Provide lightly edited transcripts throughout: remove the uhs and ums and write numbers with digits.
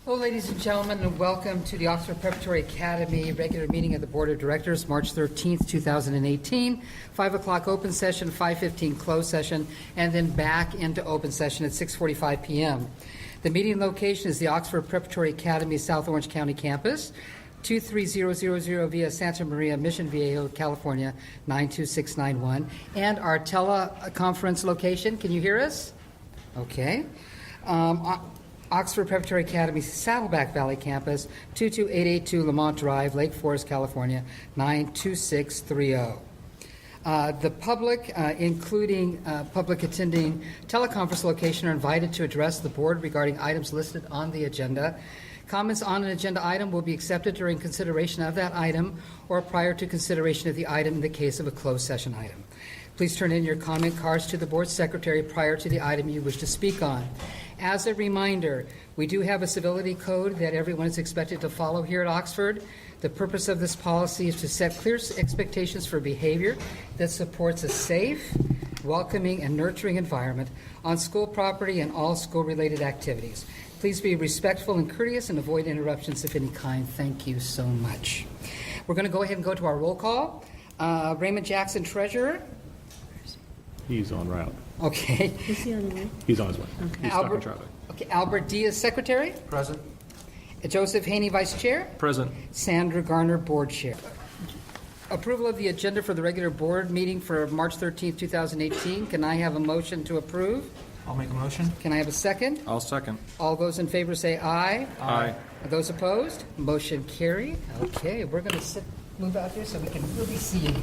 Hello, ladies and gentlemen, and welcome to the Oxford Preparatory Academy regular meeting of the Board of Directors, March 13th, 2018. 5 o'clock open session, 5:15 closed session, and then back into open session at 6:45 p.m. The meeting location is the Oxford Preparatory Academy South Orange County campus, 23000 via Santa Maria, Mission Viejo, California, 92691. And our teleconference location, can you hear us? Okay. Oxford Preparatory Academy Saddleback Valley Campus, 22882 Lamont Drive, Lake Forest, California, 92630. The public, including public attending teleconference location, are invited to address the board regarding items listed on the agenda. Comments on an agenda item will be accepted during consideration of that item or prior to consideration of the item in the case of a closed session item. Please turn in your comment cards to the board secretary prior to the item you wish to speak on. As a reminder, we do have a civility code that everyone is expected to follow here at Oxford. The purpose of this policy is to set clear expectations for behavior that supports a safe, welcoming, and nurturing environment on school property and all school-related activities. Please be respectful and courteous and avoid interruptions of any kind. Thank you so much. We're going to go ahead and go to our roll call. Raymond Jackson, Treasurer. He's en route. Okay. Is he on the way? He's on his way. Okay. He's stuck in traffic. Okay. Albert Diaz, Secretary. Present. Joseph Haney, Vice Chair. Present. Sandra Garner, Board Chair. Approval of the agenda for the regular board meeting for March 13th, 2018. Can I have a motion to approve? I'll make a motion. Can I have a second? I'll second. All those in favor say aye. Aye. Those opposed? Motion carried. Okay, we're going to move out here so we can really see you.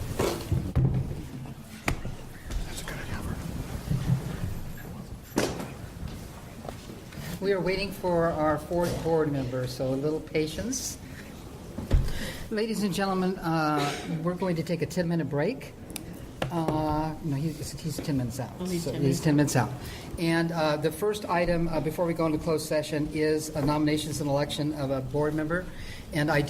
We are waiting for our fourth board member, so a little patience. Ladies and gentlemen, we're going to take a 10-minute break. No, he's 10 minutes out. Oh, he's 10 He's 10 minutes out. And the first item before we go into closed session is nominations and election of a board member. And I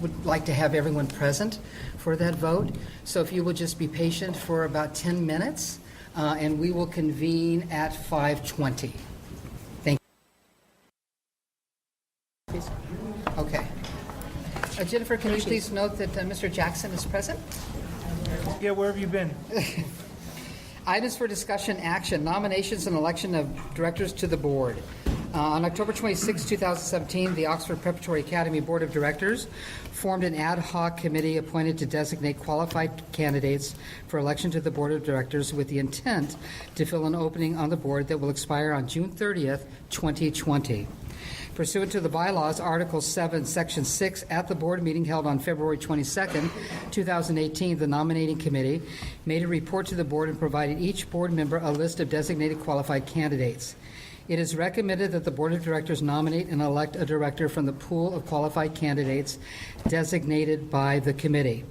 would like to have everyone present for that vote. So if you will just be patient for about 10 minutes, and we will convene at 5:20. Okay. Jennifer, can you please note that Mr. Jackson is present? Yeah, where have you been? Items for discussion action, nominations and election of directors to the board. On October 26, 2017, the Oxford Preparatory Academy Board of Directors formed an ad hoc committee appointed to designate qualified candidates for election to the Board of Directors with the intent to fill an opening on the board that will expire on June 30th, 2020. Pursuant to the bylaws, Article 7, Section 6, at the board meeting held on February 22nd, 2018, the nominating committee made a report to the board and provided each board member a list of designated qualified candidates. It is recommended that the board of directors nominate and elect a director from the pool of qualified candidates designated by the committee.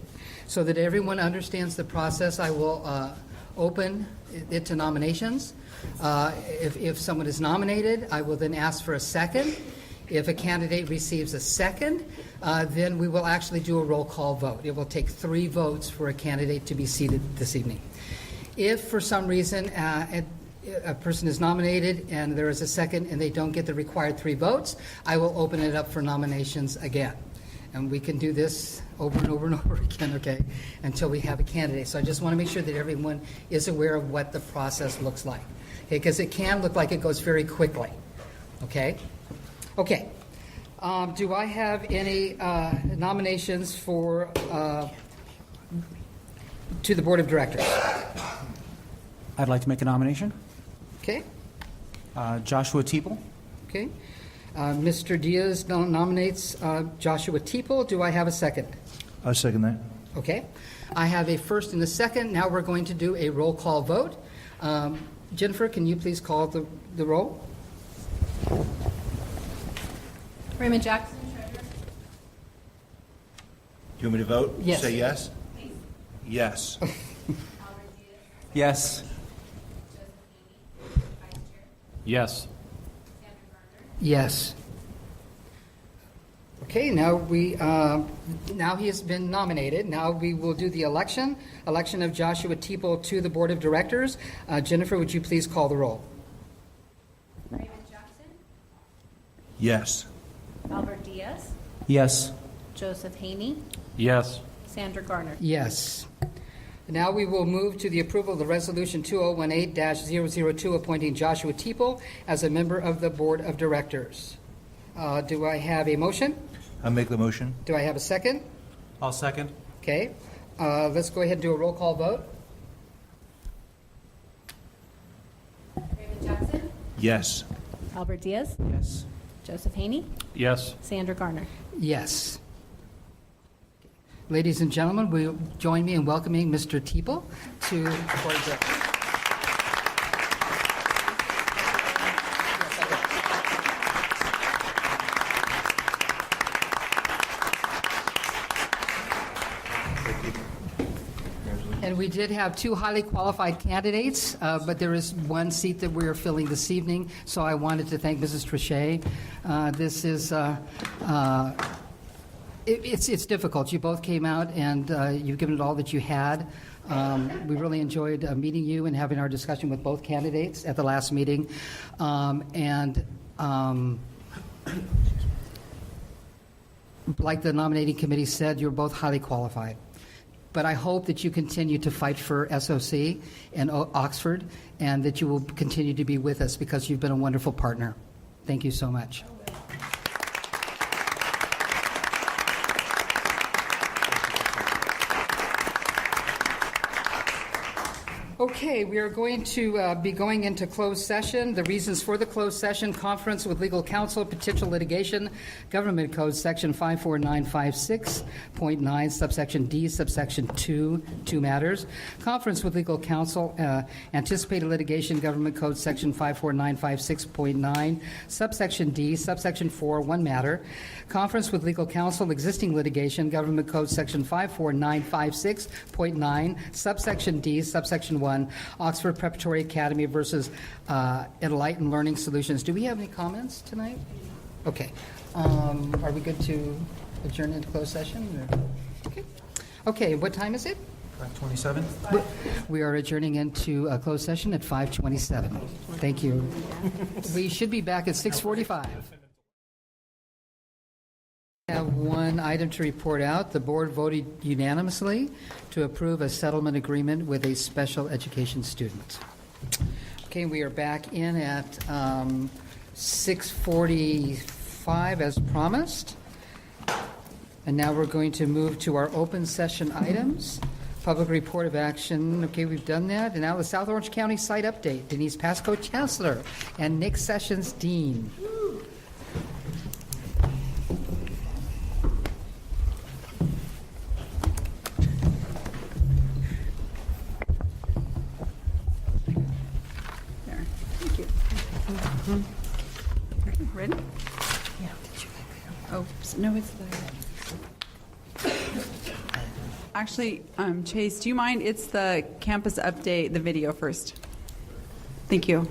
So that everyone understands the process, I will open it to nominations. If someone is nominated, I will then ask for a second. If a candidate receives a second, then we will actually do a roll call vote. It will take 3 votes for a candidate to be seated this evening. If for some reason a person is nominated and there is a second and they don't get the required 3 votes, I will open it up for nominations again. And we can do this over and over and over again, okay, until we have a candidate. So I just want to make sure that everyone is aware of what the process looks like, okay, because it can look like it goes very quickly, okay? Okay. Do I have any nominations for to the Board of Directors? I'd like to make a nomination. Okay. Joshua Teeple. Okay. Mr. Diaz nominates Joshua Teeple. Do I have a second? I second that. Okay. I have a first and a second. Now we're going to do a roll call vote. Jennifer, can you please call the roll? Raymond Jackson, Treasurer. You want me to vote? Yes. Say yes? Please. Yes. Albert Diaz. Yes. Joseph Haney, Vice Chair. Yes. Sandra Garner. Yes. Okay, now he has been nominated. Now we will do the election of Joshua Teeple to the Board of Directors. Jennifer, would you please call the roll? Raymond Jackson, Yes. Albert Diaz, Yes. Joseph Haney, Yes. Sandra Garner. Yes. Now we will move to the approval of the Resolution 2018-002, appointing Joshua Teeple as a member of the Board of Directors. Do I have a motion? I make the motion. Do I have a second? I'll second. Okay. Let's go ahead and do a roll call vote. Raymond Jackson, Yes. Albert Diaz, Yes. Joseph Haney, Yes. Sandra Garner. Yes. Ladies and gentlemen, will you join me in welcoming Mr. Teeple to the Board of Directors? And we did have two highly qualified candidates, but there is one seat that we are filling this evening, so I wanted to thank Mrs. Trichet. This is, it's difficult. You both came out, and you've given it all that you had. We really enjoyed meeting you and having our discussion with both candidates at the last meeting. Like the nominating committee said, you're both highly qualified. But I hope that you continue to fight for SOC and Oxford, and that you will continue to be with us because you've been a wonderful partner. Thank you so much. Okay, we are going to be going into closed session. The reasons for the closed session: conference with legal counsel, potential litigation, Government Code Section 54956.9, subsection D, subsection 2 matters. Conference with legal counsel, anticipated litigation, Government Code Section 54956.9, subsection D, subsection 4, 1 matter. Conference with legal counsel, existing litigation, Government Code Section 54956.9, subsection D, subsection 1, Oxford Preparatory Academy versus Enlightened Learning Solutions. Do we have any comments tonight? Okay. Are we good to adjourn into closed session? Or? Okay. Okay, what time is it? 27. We are adjourning into a closed session at 5:27. Thank you. We should be back at 6:45. I have one item to report out. The board voted unanimously to approve a settlement agreement with a special education student. Okay, we are back in at 6:45 as promised. And now we're going to move to our open session items. Public report of action. Okay, we've done that. And now the South Orange County site update. Denise Pasco, Chancellor, and Nick Sessions, Dean. There. Thank you. Ready? Yeah. Oh, no, it's the. Actually, Chase, do you mind? It's the campus update, the video first. Thank you.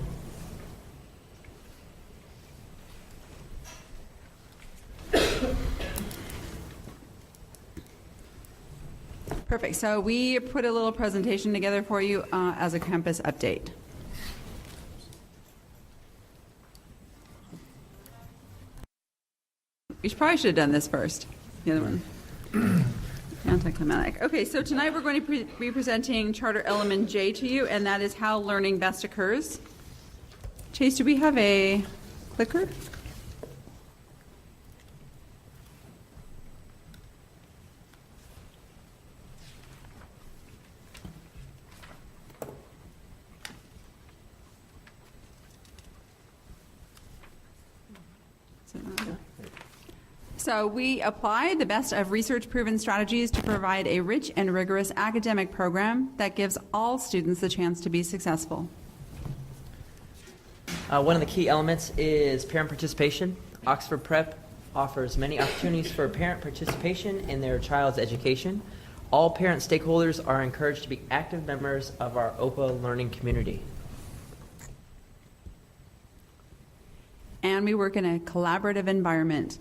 Perfect. So we put a little presentation together for you as a campus update. We probably should have done this first. The other one. Anticlimactic. Okay, so tonight we're going to be presenting Charter Element J to you, and that is how learning best occurs. Chase, do we have a clicker? So we apply the best of research-proven strategies to provide a rich and rigorous academic program that gives all students the chance to be successful. One of the key elements is parent participation. Oxford Prep offers many opportunities for parent participation in their child's education. All parent stakeholders are encouraged to be active members of our OPA learning community. And we work in a collaborative environment.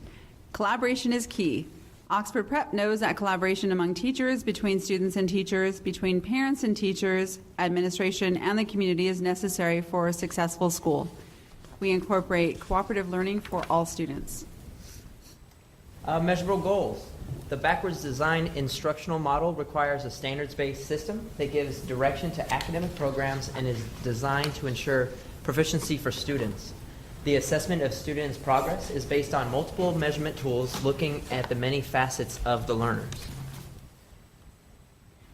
Collaboration is key. Oxford Prep knows that collaboration among teachers, between students and teachers, between parents and teachers, administration, and the community is necessary for a successful school. We incorporate cooperative learning for all students. Measurable goals. The backwards design instructional model requires a standards-based system that gives direction to academic programs and is designed to ensure proficiency for students. The assessment of students' progress is based on multiple measurement tools looking at the many facets of the learners.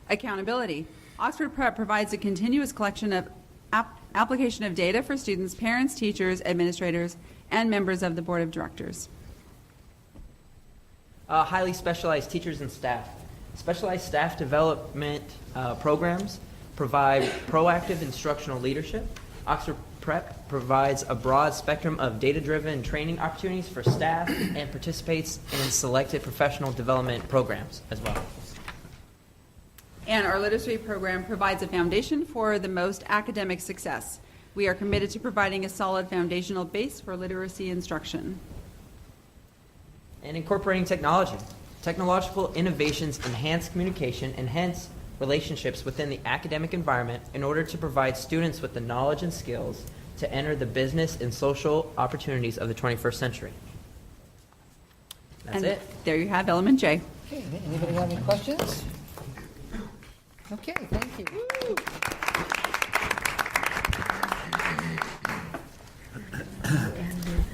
Accountability. Oxford Prep provides a continuous collection of application of data for students, parents, teachers, administrators, and members of the Board of Directors. Highly specialized teachers and staff. Specialized staff development programs provide proactive instructional leadership. Oxford Prep provides a broad spectrum of data-driven training opportunities for staff and participates in selected professional development programs as well. And our literacy program provides a foundation for the most academic success. We are committed to providing a solid foundational base for literacy instruction. And incorporating technology. Technological innovations enhance communication and hence relationships within the academic environment in order to provide students with the knowledge and skills to enter the business and social opportunities of the 21st century. That's And it. there you have element J. Okay, anybody have any questions? Okay, thank you.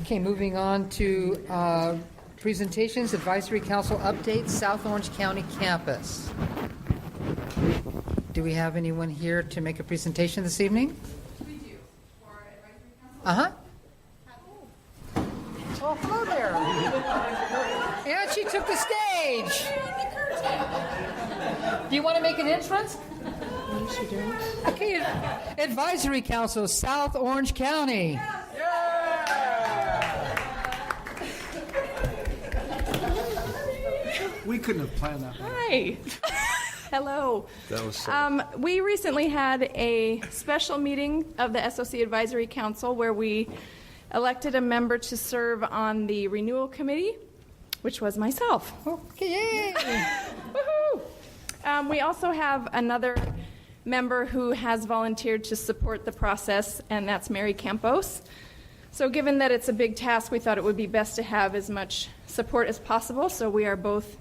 Okay, moving on to presentations, advisory council updates, South Orange County campus. Do we have anyone here to make a presentation this evening? We do. For advisory council. Uh-huh. Oh, hello there. And she took the stage. Do you want to make an entrance? Okay, Advisory Council, South Orange County. We couldn't have planned that. Hi. Hello. That was so. We recently had a special meeting of the SOC Advisory Council where we elected a member to serve on the renewal committee, which was myself. Okay, yay. Woohoo! We also have another member who has volunteered to support the process, and that's Mary Campos. So given that it's a big task, we thought it would be best to have as much support as possible, so we are both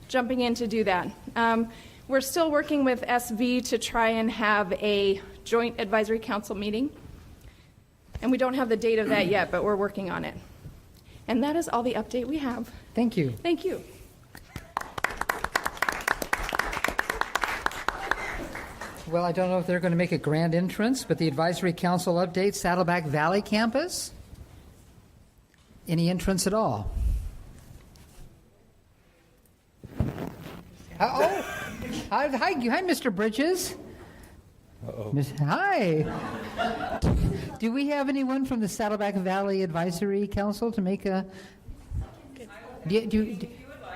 jumping in to do that. We're still working with SV to try and have a joint advisory council meeting, and we don't have the date of that yet, but we're working on it. And that is all the update we have. Thank you. Thank you. Well, I don't know if they're going to make a grand entrance, but the Advisory Council update, Saddleback Valley campus. Any entrance at all? Hi, Mr. Bridges. Hi. Do we have anyone from the Saddleback Valley Advisory Council to make a?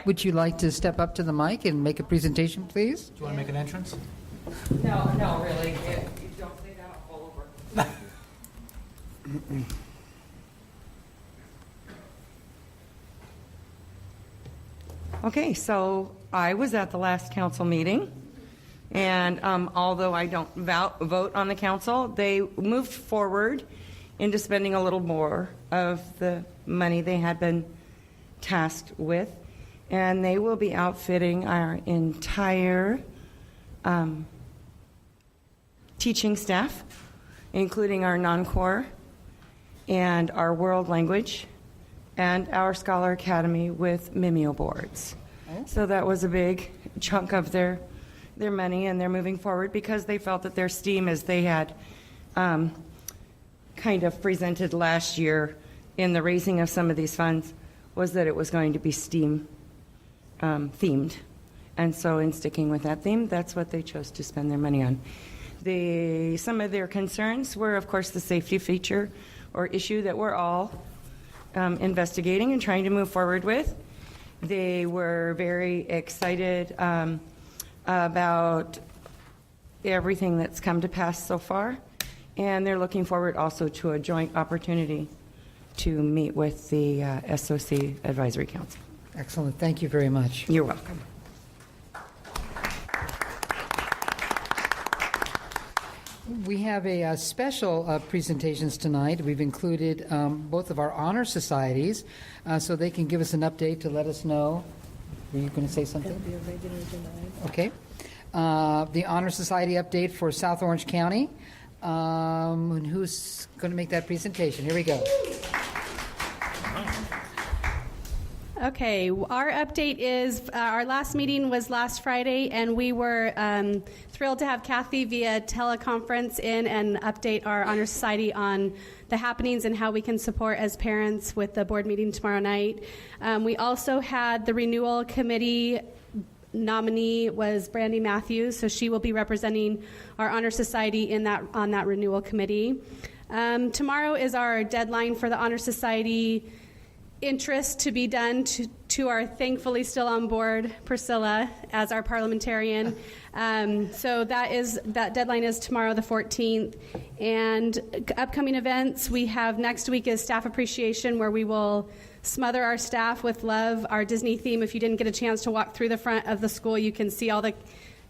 Would you like to step up to the mic and make a presentation, please? Do you want to make an entrance? No, really. You don't say that all over. Okay, so I was at the last council meeting, and although I don't vote on the council, they moved forward into spending a little more of the money they had been tasked with, and they will be outfitting our entire teaching staff, including our non-core and our world language and our Scholar Academy with Mimeo boards. So that was a big chunk of their money, and they're moving forward because they felt that their STEAM, as they had kind of presented last year in the raising of some of these funds, was that it was going to be STEAM themed. And so in sticking with that theme, that's what they chose to spend their money on. Some of their concerns were, of course, the safety feature or issue that we're all investigating and trying to move forward with. They were very excited about everything that's come to pass so far, and they're looking forward also to a joint opportunity to meet with the SOC Advisory Council. Excellent. Thank you very much. You're welcome. We have a special presentations tonight. We've included both of our honor societies so they can give us an update to let us know. Were you going to say something? Okay. The Honor Society update for South Orange County. And who's going to make that presentation? Here we go. Okay, our update is our last meeting was last Friday, and we were thrilled to have Kathy via teleconference in and update our Honor Society on the happenings and how we can support as parents with the board meeting tomorrow night. We also had the renewal committee nominee was Brandy Matthews, so she will be representing our Honor Society on that renewal committee. Tomorrow is our deadline for the Honor Society interest to be done to our thankfully still on board Priscilla as our parliamentarian. So that deadline is tomorrow the 14th. And upcoming events, we have next week is staff appreciation, where we will smother our staff with love, our Disney theme. If you didn't get a chance to walk through the front of the school, you can see all the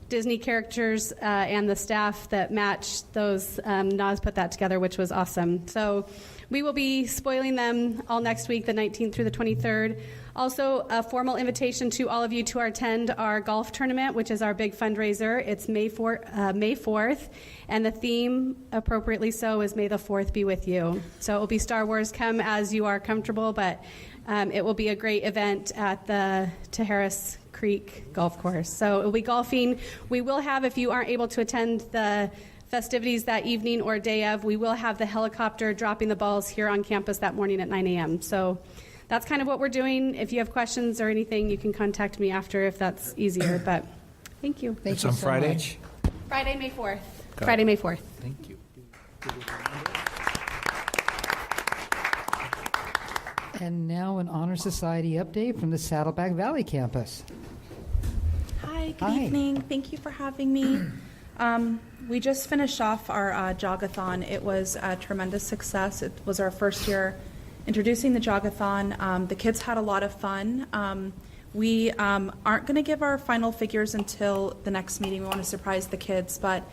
Disney characters and the staff that match those. Naz put that together, which was awesome. So we will be spoiling them all next week, the 19th through the 23rd. Also, a formal invitation to all of you to attend our golf tournament, which is our big fundraiser. It's May 4th, and the theme, appropriately so, is May the 4th be with you. So it will be Star Wars, come as you are comfortable, but it will be a great event at the Taharis Creek Golf Course. So it will be golfing. We will have, if you aren't able to attend the festivities that evening or day of, we will have the helicopter dropping the balls here on campus that morning at 9 a.m. So that's kind of what we're doing. If you have questions or anything, you can contact me after if that's easier. But thank you. Thank It's you on so Friday? much. Friday, May 4th. Got Friday, it. May 4th. Thank you. And now an Honor Society update from the Saddleback Valley campus. Hi, good Hi. evening. Thank you for having me. We just finished off our jogathon. It was a tremendous success. It was our first year introducing the jogathon. The kids had a lot of fun. We aren't going to give our final figures until the next meeting. We want to surprise the kids, but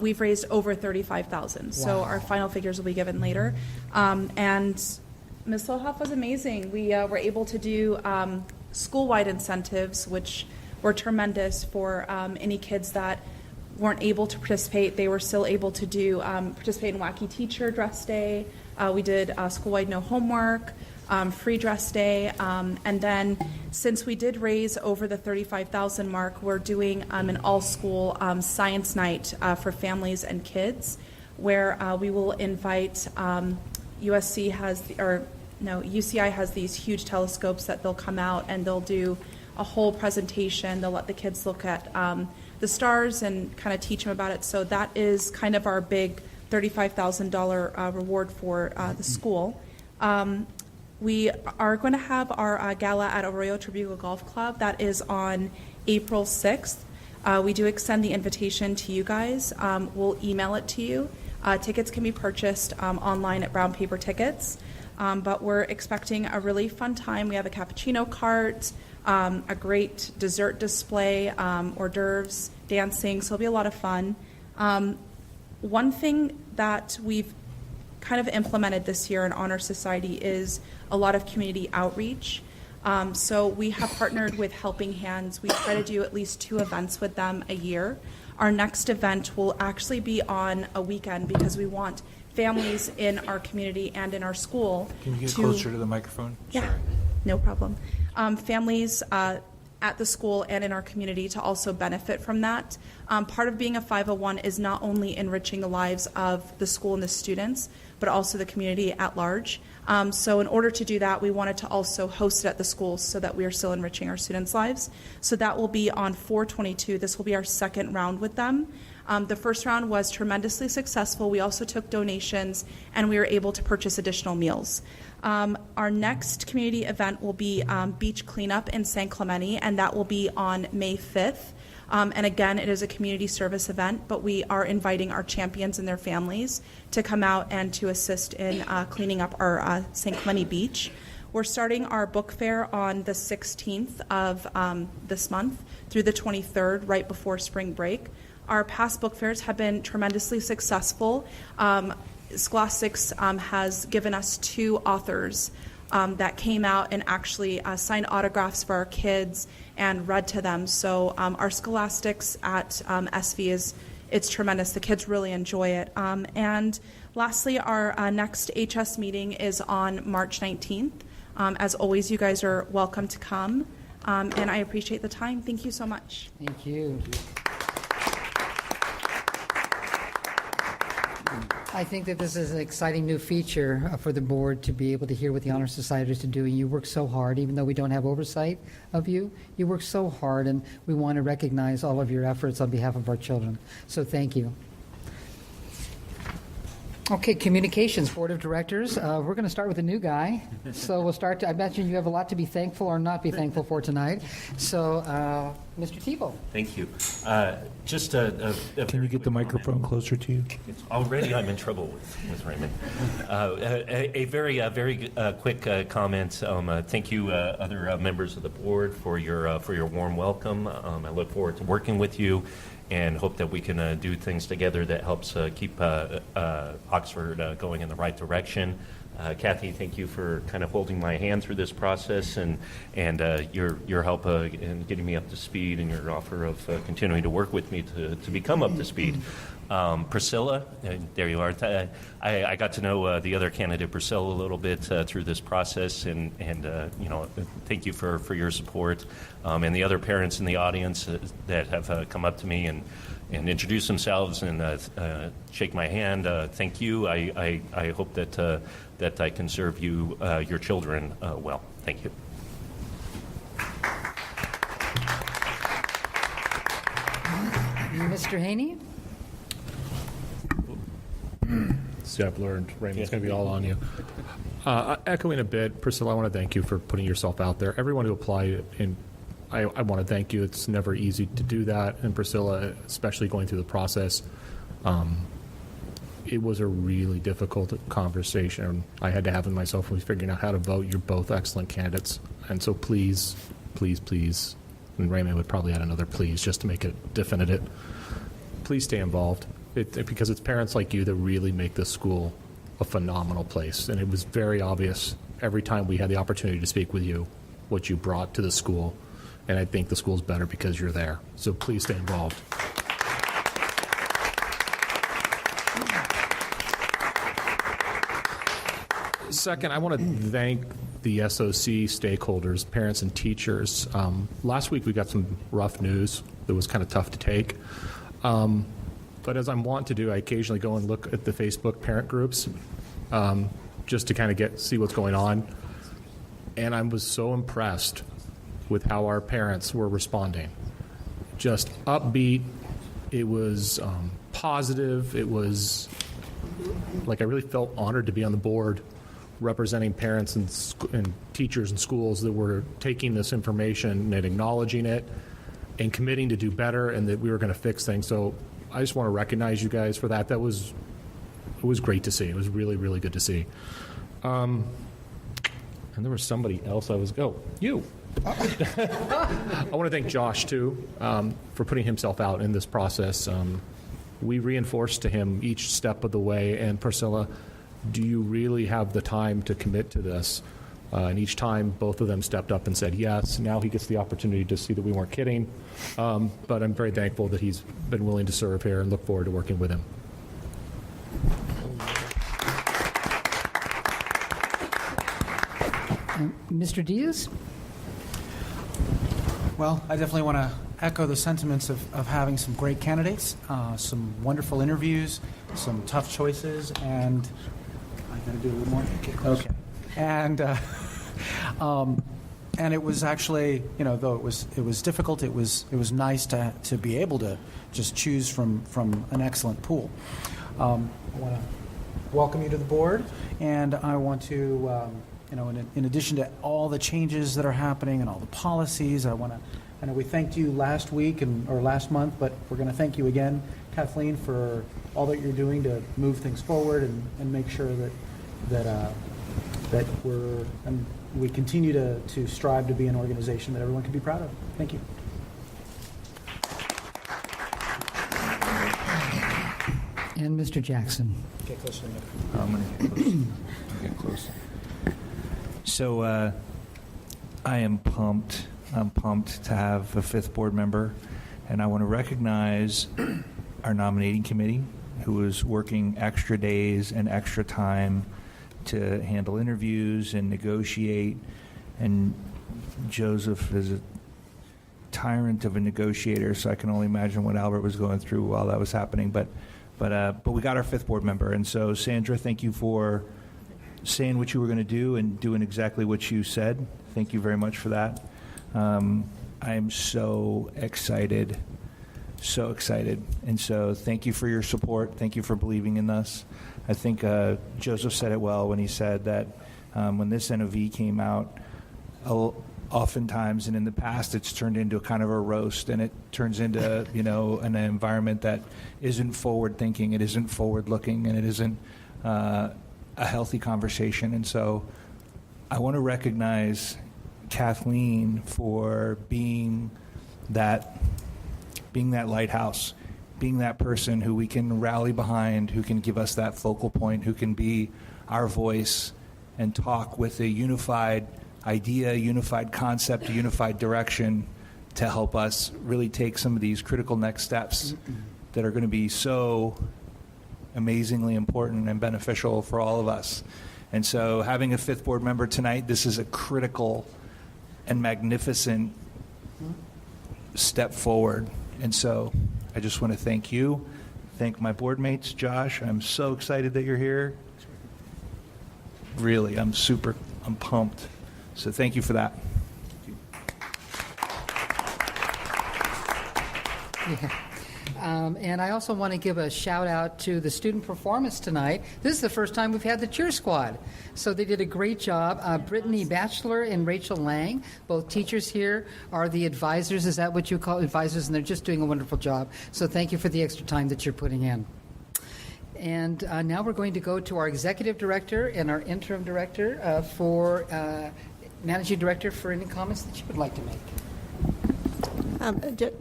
we've raised over $35,000. So our final figures will be given later. And Ms. Lohoff was amazing. We were able to do school-wide incentives, which were tremendous for any kids that weren't able to participate. They were still able to do participate in Wacky Teacher Dress Day. We did school-wide no homework, free dress day, and then since we did raise over the $35,000 mark, we're doing an all-school science night for families and kids, where we will invite UCI has these huge telescopes that they'll come out and they'll do a whole presentation. They'll let the kids look at the stars and kind of teach them about it. So that is kind of our big $35,000 reward for the school. We are going to have our gala at Arroyo Tribugo Golf Club. That is on April 6th. We do extend the invitation to you guys. We'll email it to you. Tickets can be purchased online at Brown Paper Tickets. But we're expecting a really fun time. We have a cappuccino cart, a great dessert display, hors d'oeuvres, dancing, so it'll be a lot of fun. One thing that we've kind of implemented this year in Honor Society is a lot of community outreach. So we have partnered with Helping Hands. We try to do at least 2 events with them a year. Our next event will actually be on a weekend because we want families in our community and in our school. Can you get closer to the microphone? Yeah, Sorry. no problem. Families at the school and in our community to also benefit from that. Part of being a 501 is not only enriching the lives of the school and the students, but also the community at large. So in order to do that, we wanted to also host it at the schools so that we are still enriching our students' lives. So that will be on 4/22. This will be our second round with them. The first round was tremendously successful. We also took donations, and we were able to purchase additional meals. Our next community event will be beach cleanup in San Clemente, and that will be on May 5th. And again, it is a community service event, but we are inviting our champions and their families to come out and to assist in cleaning up our San Clemente Beach. We're starting our book fair on the 16th of this month through the 23rd, right before spring break. our past book fairs have been tremendously successful. Scholastics has given us 2 authors that came out and actually signed autographs for our kids and read to them. So our Scholastics at SV it's tremendous. The kids really enjoy it. And lastly, our next HS meeting is on March 19th. As always, you guys are welcome to come. And I appreciate the time. Thank you so much. Thank you. I think that this is an exciting new feature for the board to be able to hear what the Honor Societies are doing. You work so hard, even though we don't have oversight of you. You work so hard, and we want to recognize all of your efforts on behalf of our children. So thank you. Okay, Communications Board of Directors. We're going to start with a new guy. So we'll start. I imagine you have a lot to be thankful or not be thankful for tonight. So, Mr. Tebow. Thank you. Can you get the microphone closer to you? Already I'm in trouble with Raymond. A very quick comment. Thank you, other members of the board, for your warm welcome. I look forward to working with you and hope that we can do things together that helps keep Oxford going in the right direction. Kathy, thank you for kind of holding my hand through this process and your help in getting me up to speed and your offer of continuing to work with me to become up to speed. Priscilla, there you are. I got to know the other candidate, Priscilla, a little bit through this process, and thank you for your support. And the other parents in the audience that have come up to me and introduce themselves and shake my hand. Thank you. I hope that I can serve you, your children, well. Thank you. Mr. Haney? See, I've learned, Raymond, it's going to be all on you. Echoing a bit, Priscilla, I want to thank you for putting yourself out there. Everyone who applied, and I want to thank you. It's never easy to do that. And Priscilla, especially going through the process, it was a really difficult conversation I had to have with myself when figuring out how to vote. You're both excellent candidates. And so please, please, please, and Raymond would probably add another please just to make it definitive, please stay involved. Because it's parents like you that really make this school a phenomenal place. And it was very obvious every time we had the opportunity to speak with you what you brought to the school. And I think the school's better because you're there. So please stay involved. Second, I want to thank the SOC stakeholders, parents and teachers. Last week we got some rough news that was kind of tough to take. But as I'm wont to do, I occasionally go and look at the Facebook parent groups just to kind of see what's going on. And I was so impressed with how our parents were responding. Just upbeat. It was positive. It was like I really felt honored to be on the board representing parents and teachers and schools that were taking this information and acknowledging it and committing to do better and that we were going to fix things. So I just want to recognize you guys for that. It was great to see. It was really, really good to see. And there was somebody else you. I want to thank Josh, too, for putting himself out in this process. We reinforced to him each step of the way. And Priscilla, do you really have the time to commit to this? And each time, both of them stepped up and said yes. Now he gets the opportunity to see that we weren't kidding. But I'm very thankful that he's been willing to serve here and look forward to working with him. Mr. Diaz? Well, I definitely want to echo the sentiments of having some great candidates, some wonderful interviews, some tough choices, and I got to do a little more. Okay. And it was actually, though it was difficult, it was nice to be able to just choose from an excellent pool. I want to welcome you to the board, and I want to, in addition to all the changes that are happening and all the policies, I know we thanked you last week or last month, but we're going to thank you again, Kathleen, for all that you're doing to move things forward and make sure that we continue to strive to be an organization that everyone can be proud of. Thank you. And Mr. Jackson. Get closer to me. I'm going to get close. Get close. So I am pumped. I'm pumped to have a fifth board member, and I want to recognize our nominating committee, who is working extra days and extra time to handle interviews and negotiate. And Joseph is a tyrant of a negotiator, so I can only imagine what Albert was going through while that was happening. But we got our fifth board member, and so Sandra, thank you for saying what you were going to do and doing exactly what you said. Thank you very much for that. I am so excited, and so thank you for your support. Thank you for believing in us. I think Joseph said it well when he said that when this NOV came out, oftentimes and in the past it's turned into a kind of a roast, and it turns into an environment that isn't forward thinking, it isn't forward looking, and it isn't a healthy conversation. And so I want to recognize Kathleen for being that lighthouse, being that person who we can rally behind, who can give us that focal point, who can be our voice and talk with a unified idea, unified concept, unified direction to help us really take some of these critical next steps that are going to be so amazingly important and beneficial for all of us. And so having a fifth board member tonight, this is a critical and magnificent step forward. And so I just want to thank you, thank my board mates. Josh, I'm so excited that you're here. Really, I'm pumped. So thank you for that. Yeah. And I also want to give a shout out to the student performance tonight. This is the first time we've had the cheer squad. So they did a great job. Brittany Batchelor and Rachel Lang, both teachers here, are the advisors. Is that what you call advisors? And they're just doing a wonderful job. So thank you for the extra time that you're putting in. And now we're going to go to our executive director and our interim director for managing director for any comments that you would like to make.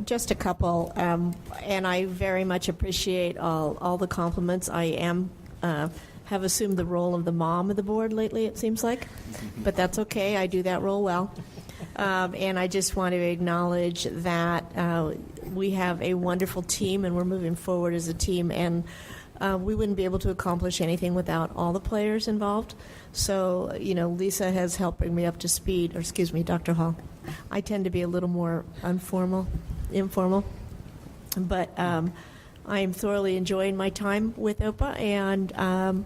Just a couple, and I very much appreciate all the compliments. I have assumed the role of the mom of the board lately, it seems like, but that's okay. I do that role well. And I just want to acknowledge that we have a wonderful team, and we're moving forward as a team, and we wouldn't be able to accomplish anything without all the players involved. So, Lisa has helped bring me up to speed, or excuse me, Dr. Hall. I tend to be a little more informal, but I am thoroughly enjoying my time with OPA, and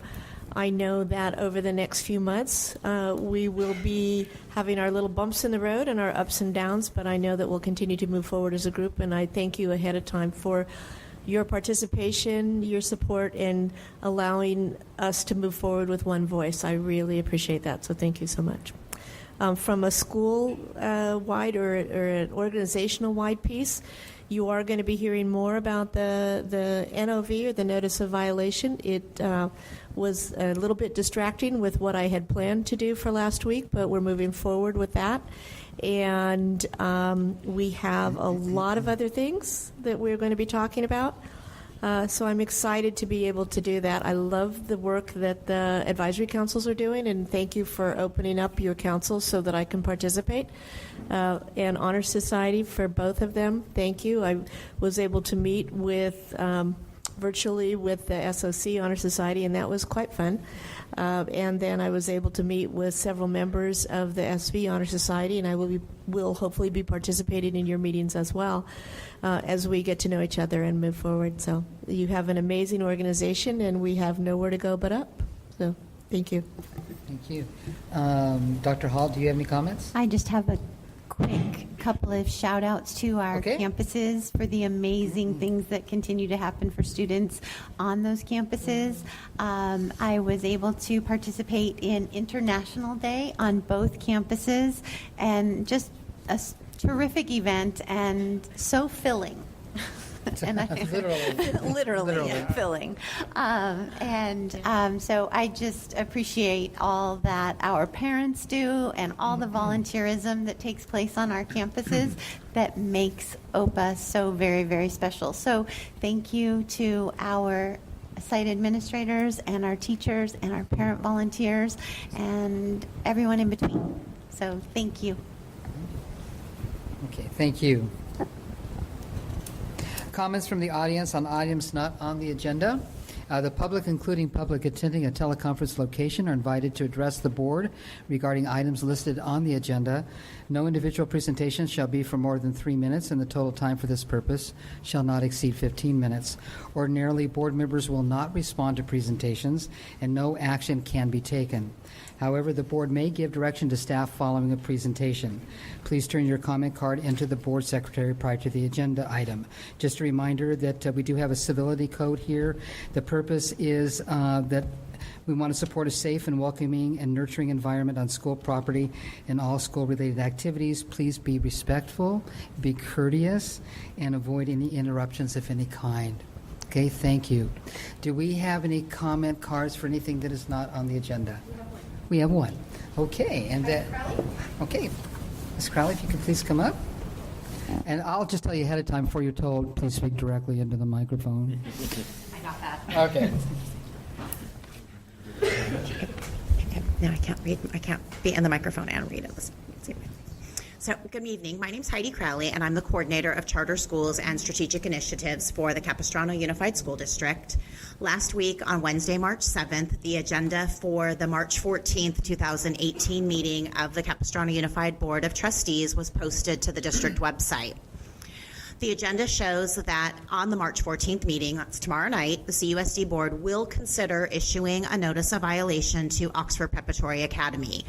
I know that over the next few months we will be having our little bumps in the road and our ups and downs, but I know that we'll continue to move forward as a group, and I thank you ahead of time for your participation, your support, and allowing us to move forward with one voice. I really appreciate that, so thank you so much. From a school-wide or an organizational-wide piece, you are going to be hearing more about the NOV, or the Notice of Violation. It was a little bit distracting with what I had planned to do for last week, but we're moving forward with that. And we have a lot of other things that we're going to be talking about. So I'm excited to be able to do that. I love the work that the advisory councils are doing, and thank you for opening up your councils so that I can participate. And Honor Society, for both of them, thank you. I was able to meet with virtually with the SOC Honor Society, and that was quite fun. And then I was able to meet with several members of the SV Honor Society, and I will hopefully be participating in your meetings as well as we get to know each other and move forward. So you have an amazing organization, and we have nowhere to go but up. So thank you. Thank you. Dr. Hall, do you have any comments? I just have a quick couple of shout outs to our campuses for the amazing things that continue to happen for students on those campuses. I was able to participate in International Day on both campuses, and just a terrific event and so filling. And literally filling. So I just appreciate all that our parents do and all the volunteerism that takes place on our campuses that makes OPA so very, very special. So thank you to our site administrators and our teachers and our parent volunteers and everyone in between. So thank you. Okay, thank you. Comments from the audience on items not on the agenda. The public, including public attending a teleconference location, are invited to address the board regarding items listed on the agenda. No individual presentation shall be for more than 3 minutes, and the total time for this purpose shall not exceed 15 minutes. Ordinarily, board members will not respond to presentations, and no action can be taken. However, the board may give direction to staff following a presentation. Please turn your comment card into the board secretary prior to the agenda item. Just a reminder that we do have a civility code here. The purpose is that we want to support a safe and welcoming and nurturing environment on school property and all school-related activities. Please be respectful, be courteous, and avoid any interruptions of any kind. Okay, thank you. Do we have any comment cards for anything that is not on the agenda? We have one. Okay, and that. Okay, Ms. Crowley, if you could please come up. And I'll just tell you ahead of time before you're told, please speak directly into the microphone. I got that. Okay. No, I can't read. I can't be in the microphone and read it. Let's see. So, good evening. My name's Heidi Crowley, and I'm the coordinator of charter schools and strategic initiatives for the Capistrano Unified School District. Last week, on Wednesday, March 7th, the agenda for the March 14th, 2018 meeting of the Capistrano Unified Board of Trustees was posted to the district website. The agenda shows that on the March 14th meeting, that's tomorrow night, the CUSD board will consider issuing a notice of violation to Oxford Preparatory Academy.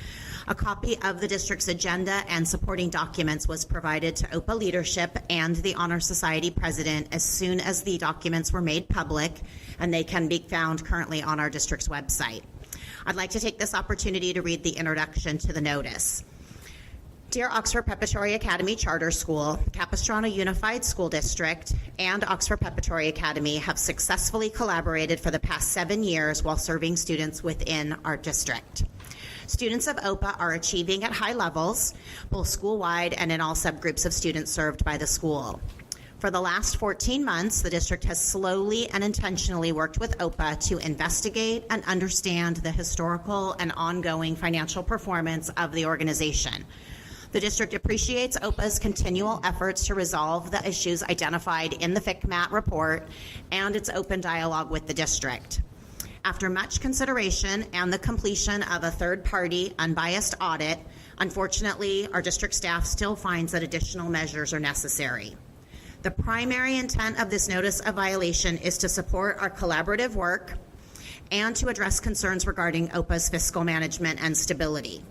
A copy of the district's agenda and supporting documents was provided to OPA leadership and the Honor Society president as soon as the documents were made public, and they can be found currently on our district's website. I'd like to take this opportunity to read the introduction to the notice. Dear Oxford Preparatory Academy Charter School, Capistrano Unified School District, and Oxford Preparatory Academy have successfully collaborated for the past 7 years while serving students within our district. Students of OPA are achieving at high levels, both school-wide and in all subgroups of students served by the school. For the last 14 months, the district has slowly and intentionally worked with OPA to investigate and understand the historical and ongoing financial performance of the organization. The district appreciates OPA's continual efforts to resolve the issues identified in the FCMAT report and its open dialogue with the district. After much consideration and the completion of a third-party, unbiased audit, unfortunately, our district staff still finds that additional measures are necessary. The primary intent of this notice of violation is to support our collaborative work and to address concerns regarding OPA's fiscal management and stability.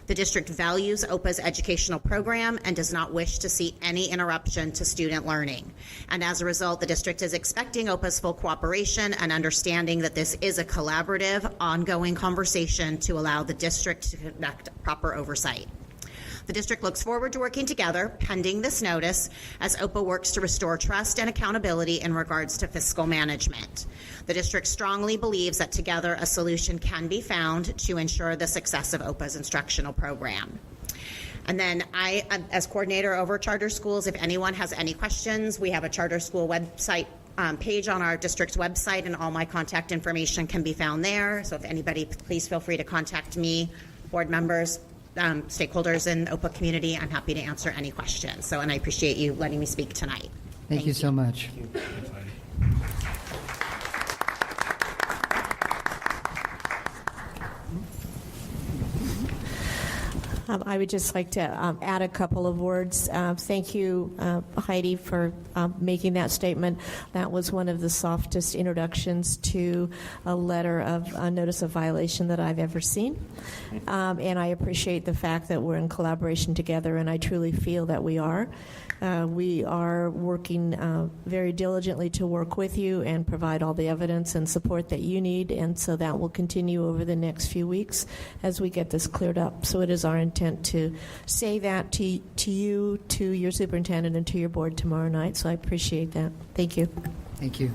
The district values OPA's educational program and does not wish to see any interruption to student learning. And as a result, the district is expecting OPA's full cooperation and understanding that this is a collaborative, ongoing conversation to allow the district to conduct proper oversight. The district looks forward to working together, pending this notice, as OPA works to restore trust and accountability in regards to fiscal management. The district strongly believes that together a solution can be found to ensure the success of OPA's instructional program. And then I, as coordinator over charter schools, if anyone has any questions, we have a charter school website page on our district's website, and all my contact information can be found there. So if anybody, please feel free to contact me, board members, stakeholders in the OPA community. I'm happy to answer any questions. So, and I appreciate you letting me speak tonight. Thank you so much. I would just like to add a couple of words. Thank you, Heidi, for making that statement. That was one of the softest introductions to a letter of a notice of violation that I've ever seen. And I appreciate the fact that we're in collaboration together, and I truly feel that we are. We are working very diligently to work with you and provide all the evidence and support that you need, and so that will continue over the next few weeks as we get this cleared up. So it is our intent to say that to you, to your superintendent, and to your board tomorrow night, so I appreciate that. Thank you. Thank you.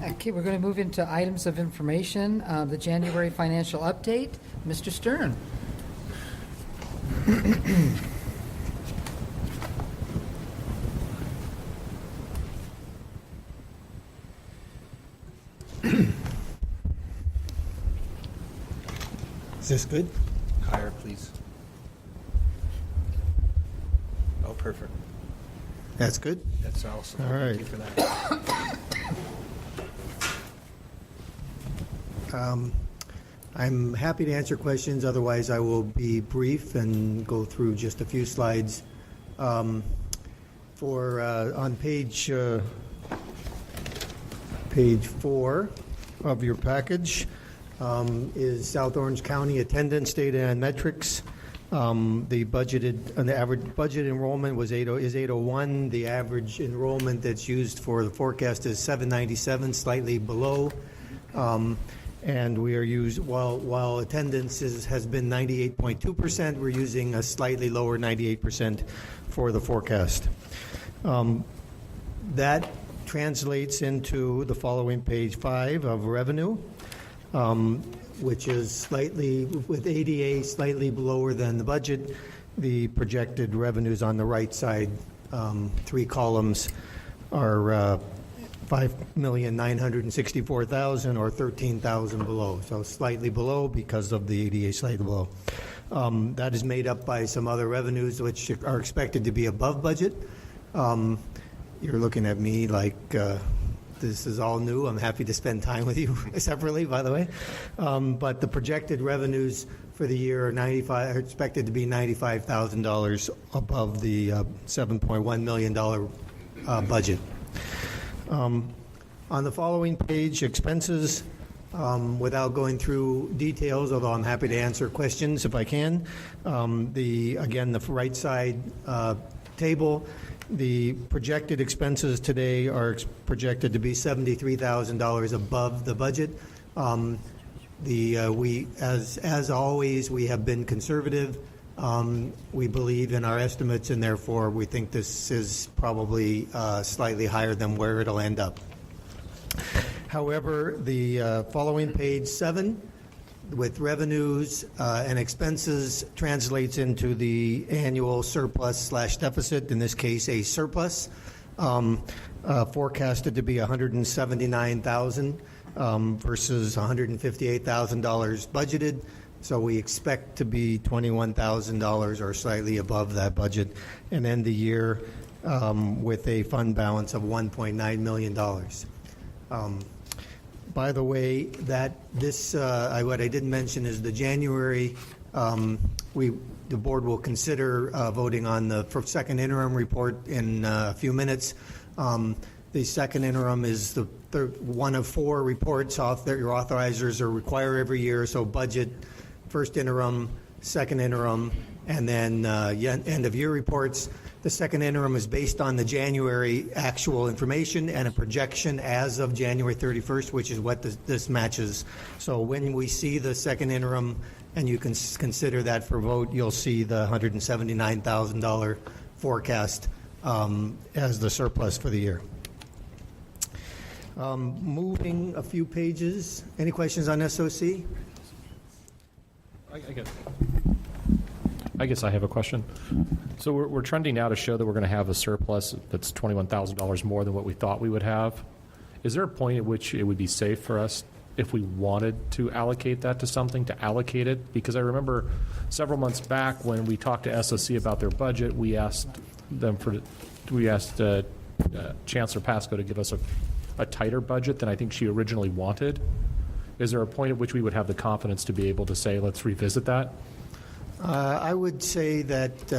Okay, we're going to move into items of information. The January financial update. Mr. Stern. this good? Higher, please. Oh, perfect. That's good? That's awesome. All right. Thank you for that. I'm happy to answer questions. Otherwise, I will be brief and go through just a few slides. On page 4 of your package is South Orange County attendance data and metrics. The average budget enrollment is 801. The average enrollment that's used for the forecast is 797, slightly below. And we are while attendance has been 98.2%, we're using a slightly lower 98% for the forecast. That translates into the following page 5 of revenue, which is slightly, with ADA slightly lower than the budget. The projected revenues on the right side, 3 columns, are $5,964,000 or $13,000 below. So slightly below because of the ADA slightly below. That is made up by some other revenues which are expected to be above budget. You're looking at me like this is all new. I'm happy to spend time with you separately, by the way. But the projected revenues for the year are expected to be $95,000 above the $7.1 million budget. On the following page, expenses, without going through details, although I'm happy to answer questions if I can. The right side table, the projected expenses today are projected to be $73,000 above the budget. As always, we have been conservative. We believe in our estimates, and therefore we think this is probably slightly higher than where it'll end up. However, the following page 7, with revenues and expenses, translates into the annual surplus/deficit, in this case a surplus, forecasted to be $179,000 versus $158,000 budgeted. So we expect to be $21,000 or slightly above that budget and end the year with a fund balance of $1.9 million. By the way, what I didn't mention is the January, the board will consider voting on the second interim report in a few minutes. The second interim is the one of 4 reports that your authorizers are require every year. So budget, first interim, second interim, and then end of year reports. The second interim is based on the January actual information and a projection as of January 31st, which is what this matches. So when we see the second interim, and you can consider that for vote, you'll see the $179,000 forecast as the surplus for the year. Moving a few pages. Any questions on SOC? I guess I have a question. So we're trending now to show that we're going to have a surplus that's $21,000 more than what we thought we would have. Is there a point at which it would be safe for us, if we wanted to allocate that to something, to allocate it? Because I remember several months back when we talked to SOC about their budget, we asked Chancellor Pasco to give us a tighter budget than I think she originally wanted. Is there a point at which we would have the confidence to be able to say, let's revisit that? I would say that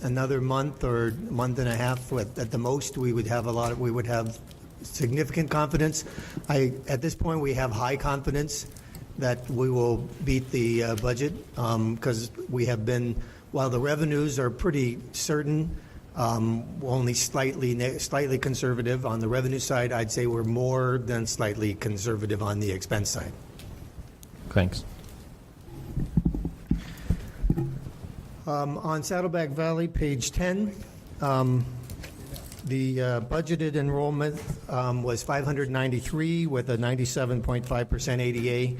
another month or month and a half, at the most, we would have significant confidence. At this point, we have high confidence that we will beat the budget because we have been, while the revenues are pretty certain, only slightly conservative on the revenue side. I'd say we're more than slightly conservative on the expense side. Thanks. On Saddleback Valley, page 10, the budgeted enrollment was 593 with a 97.5% ADA.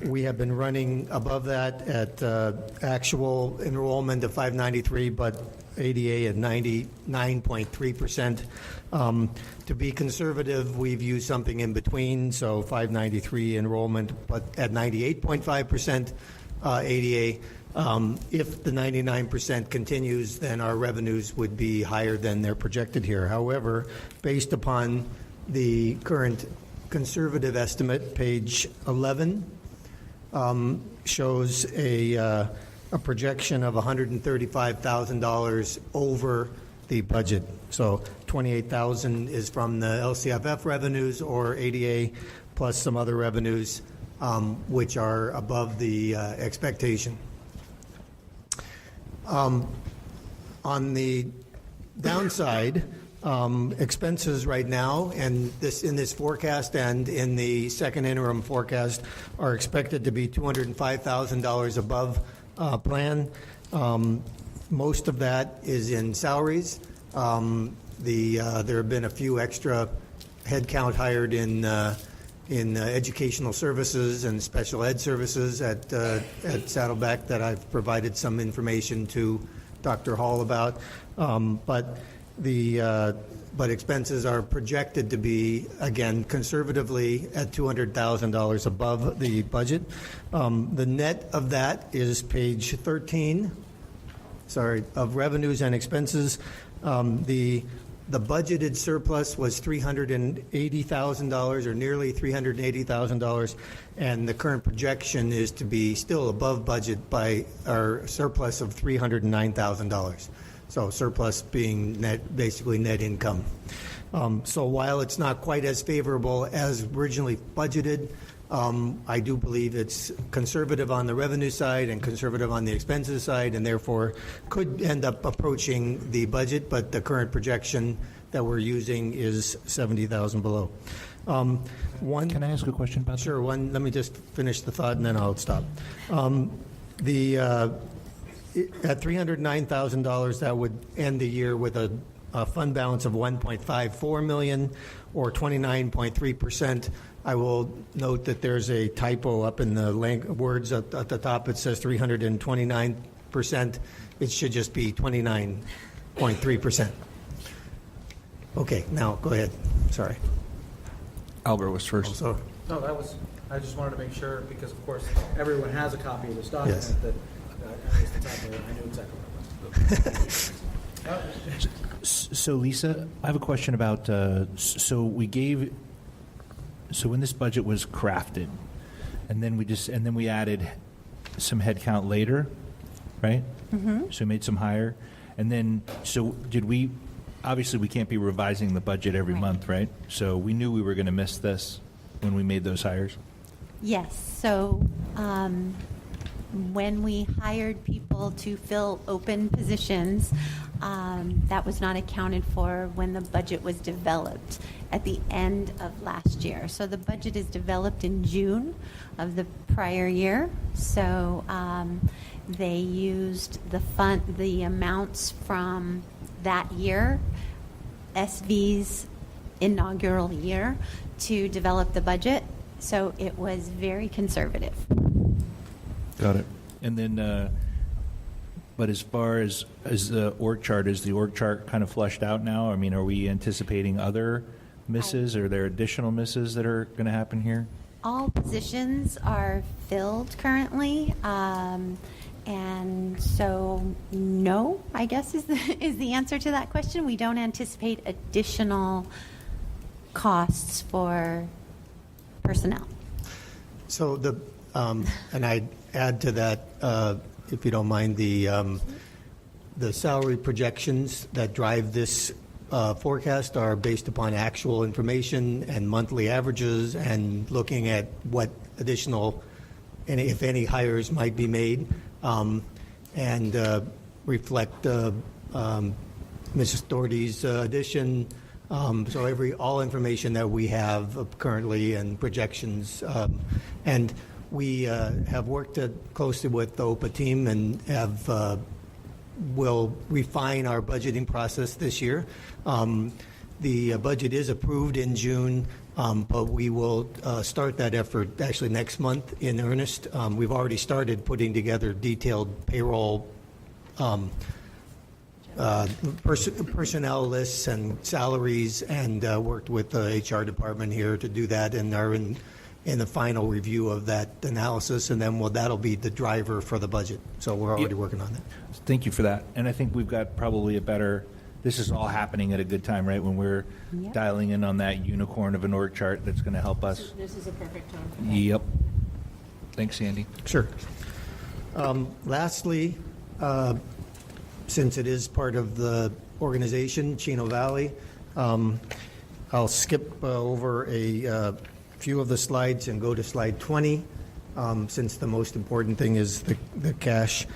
We have been running above that at actual enrollment of 593, but ADA at 99.3%. To be conservative, we've used something in between, so 593 enrollment, but at 98.5% ADA. If the 99% continues, then our revenues would be higher than they're projected here. However, based upon the current conservative estimate, page 11, shows a projection of $135,000 over the budget. So $28,000 is from the LCFF revenues or ADA, plus some other revenues, which are above the expectation. On the downside, expenses right now, and in this forecast and in the second interim forecast, are expected to be $205,000 above plan. Most of that is in salaries. There have been a few extra headcount hired in educational services and special ed services at Saddleback that I've provided some information to Dr. Hall about. But expenses are projected to be, again, conservatively at $200,000 above the budget. The net of that is page 13, of revenues and expenses. The budgeted surplus was $380,000 or nearly $380,000, and the current projection is to be still above budget by our surplus of $309,000. So surplus being basically net income. So while it's not quite as favorable as originally budgeted, I do believe it's conservative on the revenue side and conservative on the expenses side, and therefore could end up approaching the budget, but the current projection that we're using is $70,000 below. Can I ask a question about that? Sure. Let me just finish the thought and then I'll stop. At $309,000, that would end the year with a fund balance of $1.54 million, or 29.3%. I will note that there's a typo up in the words at the top. It says 329%. It should just be 29.3%. Okay, now go ahead. Sorry. Albert was first. No, I just wanted to make sure, because of course everyone has a copy of this document, Yes. that I was the typo. I knew exactly what it was. So Lisa, I have a question about, so when this budget was crafted, and then we added some headcount later, right? Mm-hmm. So we made some higher, and then, so did we, obviously we can't be revising the budget every month, right? So we knew we were going to miss this when we made those hires? Yes. So when we hired people to fill open positions, that was not accounted for when the budget was developed at the end of last year. So the budget is developed in June of the prior year. So they used the amounts from that year, SV's inaugural year, to develop the budget. So it was very conservative. Got it. And then, but as far as the org chart, is the org chart kind of flushed out now? I mean, are we anticipating other misses? Are there additional misses that are going to happen here? All positions are filled currently, and so no, I guess is the answer to that question. We don't anticipate additional costs for personnel. So and I'd add to that, if you don't mind, the salary projections that drive this forecast are based upon actual information and monthly averages, and looking at what additional, if any, hires might be made, and reflect Mrs. Doherty's addition. So all information that we have currently and projections, and we have worked closely with the OPA team and will refine our budgeting process this year. The budget is approved in June, but we will start that effort actually next month in earnest. We've already started putting together detailed payroll personnel lists and salaries, and worked with the HR department here to do that, and are in the final review of that analysis, and then that'll be the driver for the budget. So we're already working on that. Thank you for that. And I think we've got probably a better, this is all happening at a good time, right? When we're dialing in on that unicorn of an org chart that's going to help us. This is a perfect time for that. Yep. Thanks, Sandy. Sure. Lastly, since it is part of the organization, Chino Valley, I'll skip over a few of the slides and go to slide 20, since the most important thing is the cash.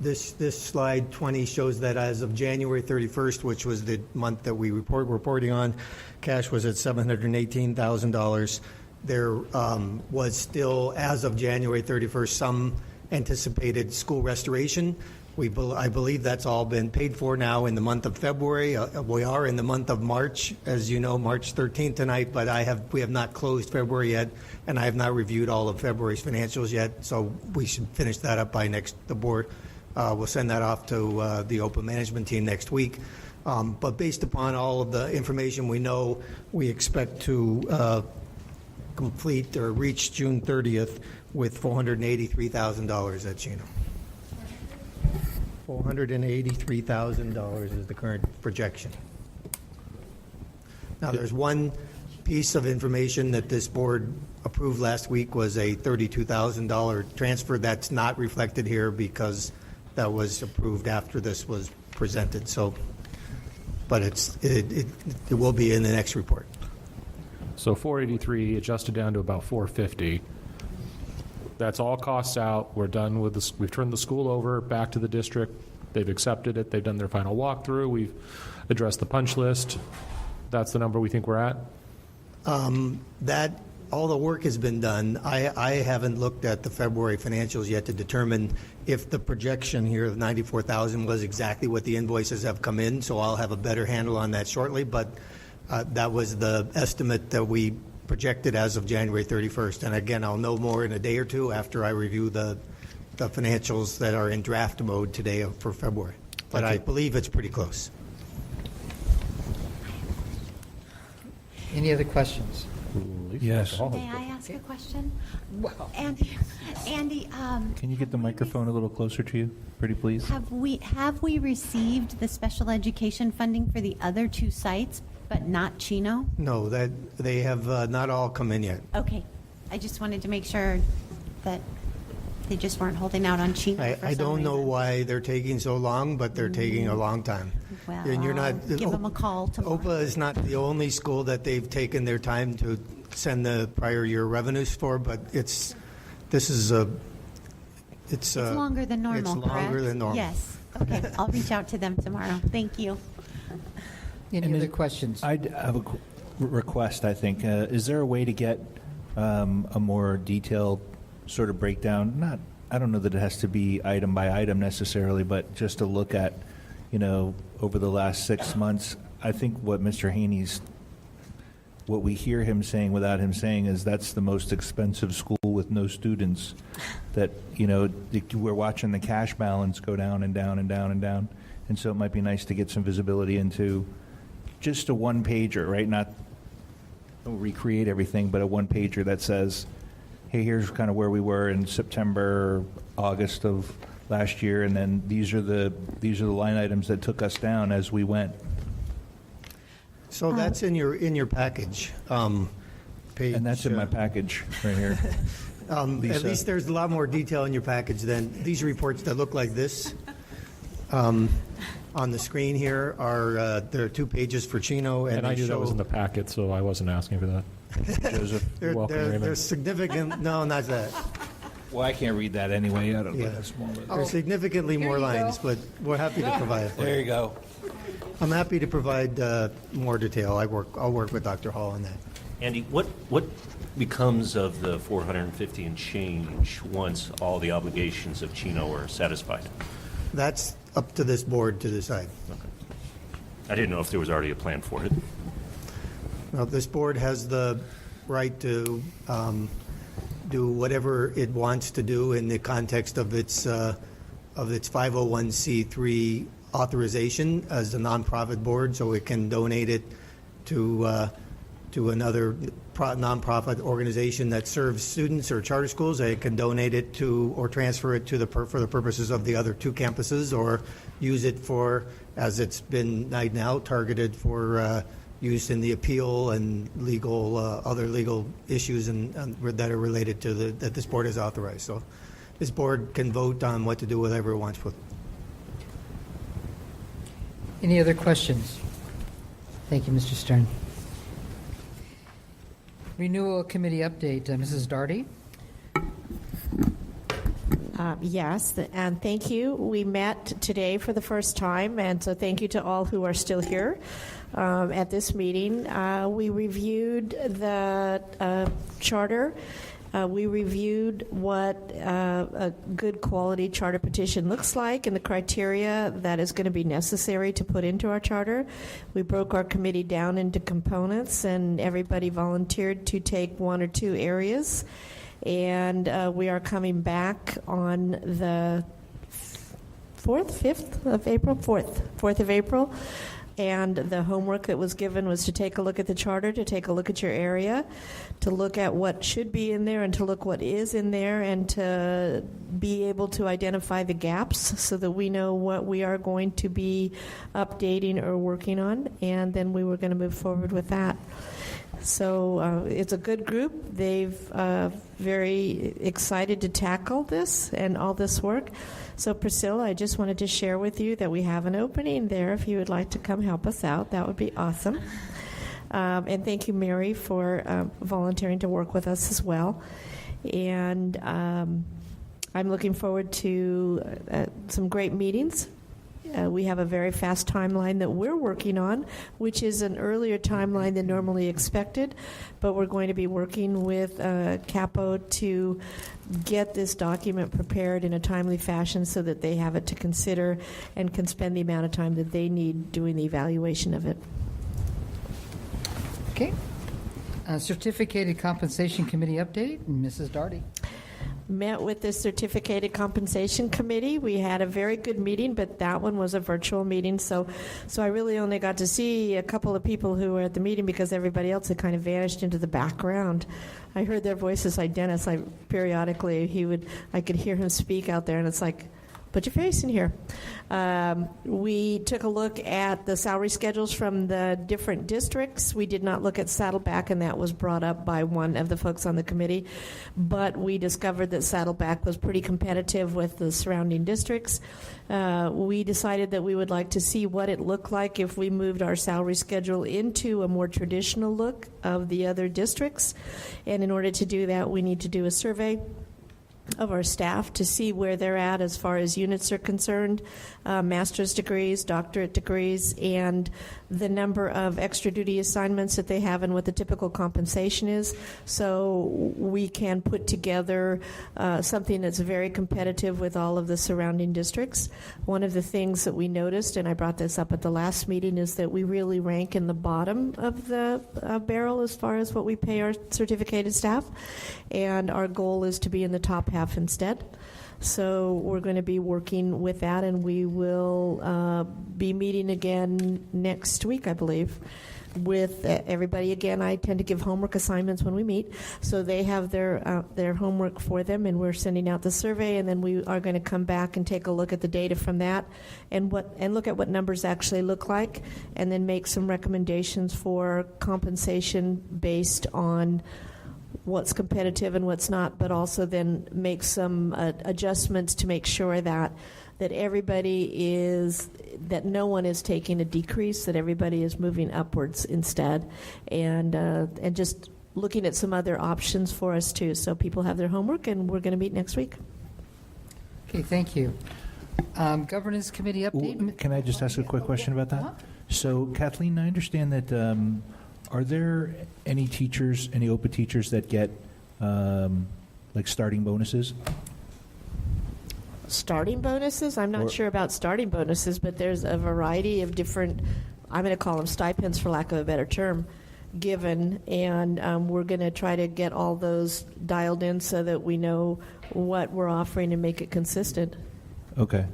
This slide 20 shows that as of January 31st, which was the month that we reporting on, cash was at $718,000. There was still, as of January 31st, some anticipated school restoration. I believe that's all been paid for now in the month of February. We are in the month of March, as you know, March 13th tonight, but we have not closed February yet, and I have not reviewed all of February's financials yet, so we should finish that up by the board. We'll send that off to the OPA management team next week. But based upon all of the information we know, we expect to complete or reach June 30th with $483,000 at Chino. $483,000 is the current projection. Now, there's one piece of information that this board approved last week was a $32,000 transfer. That's not reflected here because that was approved after this was presented. So, but it will be in the next report. So 483 adjusted down to about 450. That's all costs out. We're done with this. We've turned the school over back to the district. They've accepted it. They've done their final walkthrough. We've addressed the punch list. That's the number we think we're at? That all the work has been done. I haven't looked at the February financials yet to determine if the projection here of 94,000 was exactly what the invoices have come in, so I'll have a better handle on that shortly, but that was the estimate that we projected as of January 31st. And again, I'll know more in a day or two after I review the financials that are in draft mode today for February. But I believe it's pretty close. Any other questions? Yes. May I ask a question? Andy, Can you get the microphone a little closer to you, pretty please? have we received the special education funding for the other two sites, but not Chino? No, that they have not all come in yet. Okay. I just wanted to make sure that they just weren't holding out on Chino. I don't know why they're taking so long, but they're taking a long time. Well, And you're not, I'll give them a call tomorrow. OPA is not the only school that they've taken their time to send the prior year revenues for, but it's longer than normal, It's longer correct? than normal. Yes. Okay. I'll reach out to them tomorrow. Thank you. Any other questions? I have a request, I think. Is there a way to get a more detailed sort of breakdown? I don't know that it has to be item by item necessarily, but just to look at, over the last 6 months. I think what Mr. Haney's, what we hear him saying without him saying is that's the most expensive school with no students. That, we're watching the cash balance go down and down and down and down. And so it might be nice to get some visibility into just a one-pager, right? Not recreate everything, but a one-pager that says, hey, here's kind of where we were in September, August of last year, and then these are the line items that took us down as we went. So that's in your package. Page, and that's in my package right here. At least there's a lot more detail in your package than these reports that look like this. On the screen here there are 2 pages for Chino, And I knew that was in the packet, so I wasn't asking for that. Joseph, you're welcome, Raymond. There's significant. No, not that. Well, I can't read that anyway. I don't know. There's significantly more lines, but we're happy to provide it. There you go. I'm happy to provide more detail. I'll work with Dr. Hall on that. Andy, what becomes of the 450 and change once all the obligations of Chino are satisfied? That's up to this board to decide. Okay. I didn't know if there was already a plan for it. Well, this board has the right to do whatever it wants to do in the context of its of its 501c3 authorization as a nonprofit board, so it can donate it to another nonprofit organization that serves students or charter schools. They can donate it to or transfer it to for the purposes of the other 2 campuses, or use it for, as it's been right now, targeted for use in the appeal and legal other legal issues that are related to that this board has authorized. So this board can vote on what to do, whatever it wants with. Any other questions? Thank you, Mr. Stern. Renewal Committee update, Mrs. Darty. Yes, and thank you. We met today for the first time, and so thank you to all who are still here at this meeting. We reviewed the charter. We reviewed what a good quality charter petition looks like and the criteria that is going to be necessary to put into our charter. We broke our committee down into components, and everybody volunteered to take 1 or 2 areas. And we are coming back on the 4th of April. And the homework that was given was to take a look at the charter, to take a look at your area, to look at what should be in there and to look what is in there, and to be able to identify the gaps so that we know what we are going to be updating or working on. And then we were going to move forward with that. So it's a good group. They've very excited to tackle this and all this work. So Priscilla, I just wanted to share with you that we have an opening there. If you would like to come help us out, that would be awesome. And thank you, Mary, for volunteering to work with us as well. And I'm looking forward to some great meetings. We have a very fast timeline that we're working on, which is an earlier timeline than normally expected, but we're going to be working with Capo to get this document prepared in a timely fashion so that they have it to consider and can spend the amount of time that they need doing the evaluation of it. Okay. Certificated Compensation Committee update, Mrs. Darty. Met with the Certificated Compensation Committee. We had a very good meeting, but that one was a virtual meeting, so I really only got to see a couple of people who were at the meeting because everybody else had kind of vanished into the background. I heard their voices like Dennis. Periodically I could hear him speak out there, and it's like, put your face in here. We took a look at the salary schedules from the different districts. We did not look at Saddleback, and that was brought up by one of the folks on the committee. But we discovered that Saddleback was pretty competitive with the surrounding districts. We decided that we would like to see what it looked like if we moved our salary schedule into a more traditional look of the other districts. And in order to do that, we need to do a survey of our staff to see where they're at as far as units are concerned, master's degrees, doctorate degrees, and the number of extra duty assignments that they have and what the typical compensation is, so we can put together something that's very competitive with all of the surrounding districts. One of the things that we noticed, and I brought this up at the last meeting, is that we really rank in the bottom of the barrel as far as what we pay our certificated staff, and our goal is to be in the top half instead. So we're going to be working with that, and we will be meeting again next week, I believe, with everybody. Again, I tend to give homework assignments when we meet, so they have their homework for them, and we're sending out the survey, and then we are going to come back and take a look at the data from that and look at what numbers actually look like, and then make some recommendations for compensation based on what's competitive and what's not, but also then make some adjustments to make sure that that no one is taking a decrease, that everybody is moving upwards instead, and just looking at some other options for us too. So people have their homework, and we're going to meet next week. Okay, thank you. Governance Committee update. Can I just ask a quick question about that? So, Kathleen, I understand that are there any teachers, any OPA teachers that get like starting bonuses? Starting bonuses? I'm not sure about starting bonuses, but there's a variety of different, I'm going to call them stipends for lack of a better term, given, and we're going to try to get all those dialed in so that we know what we're offering and make it consistent. Okay.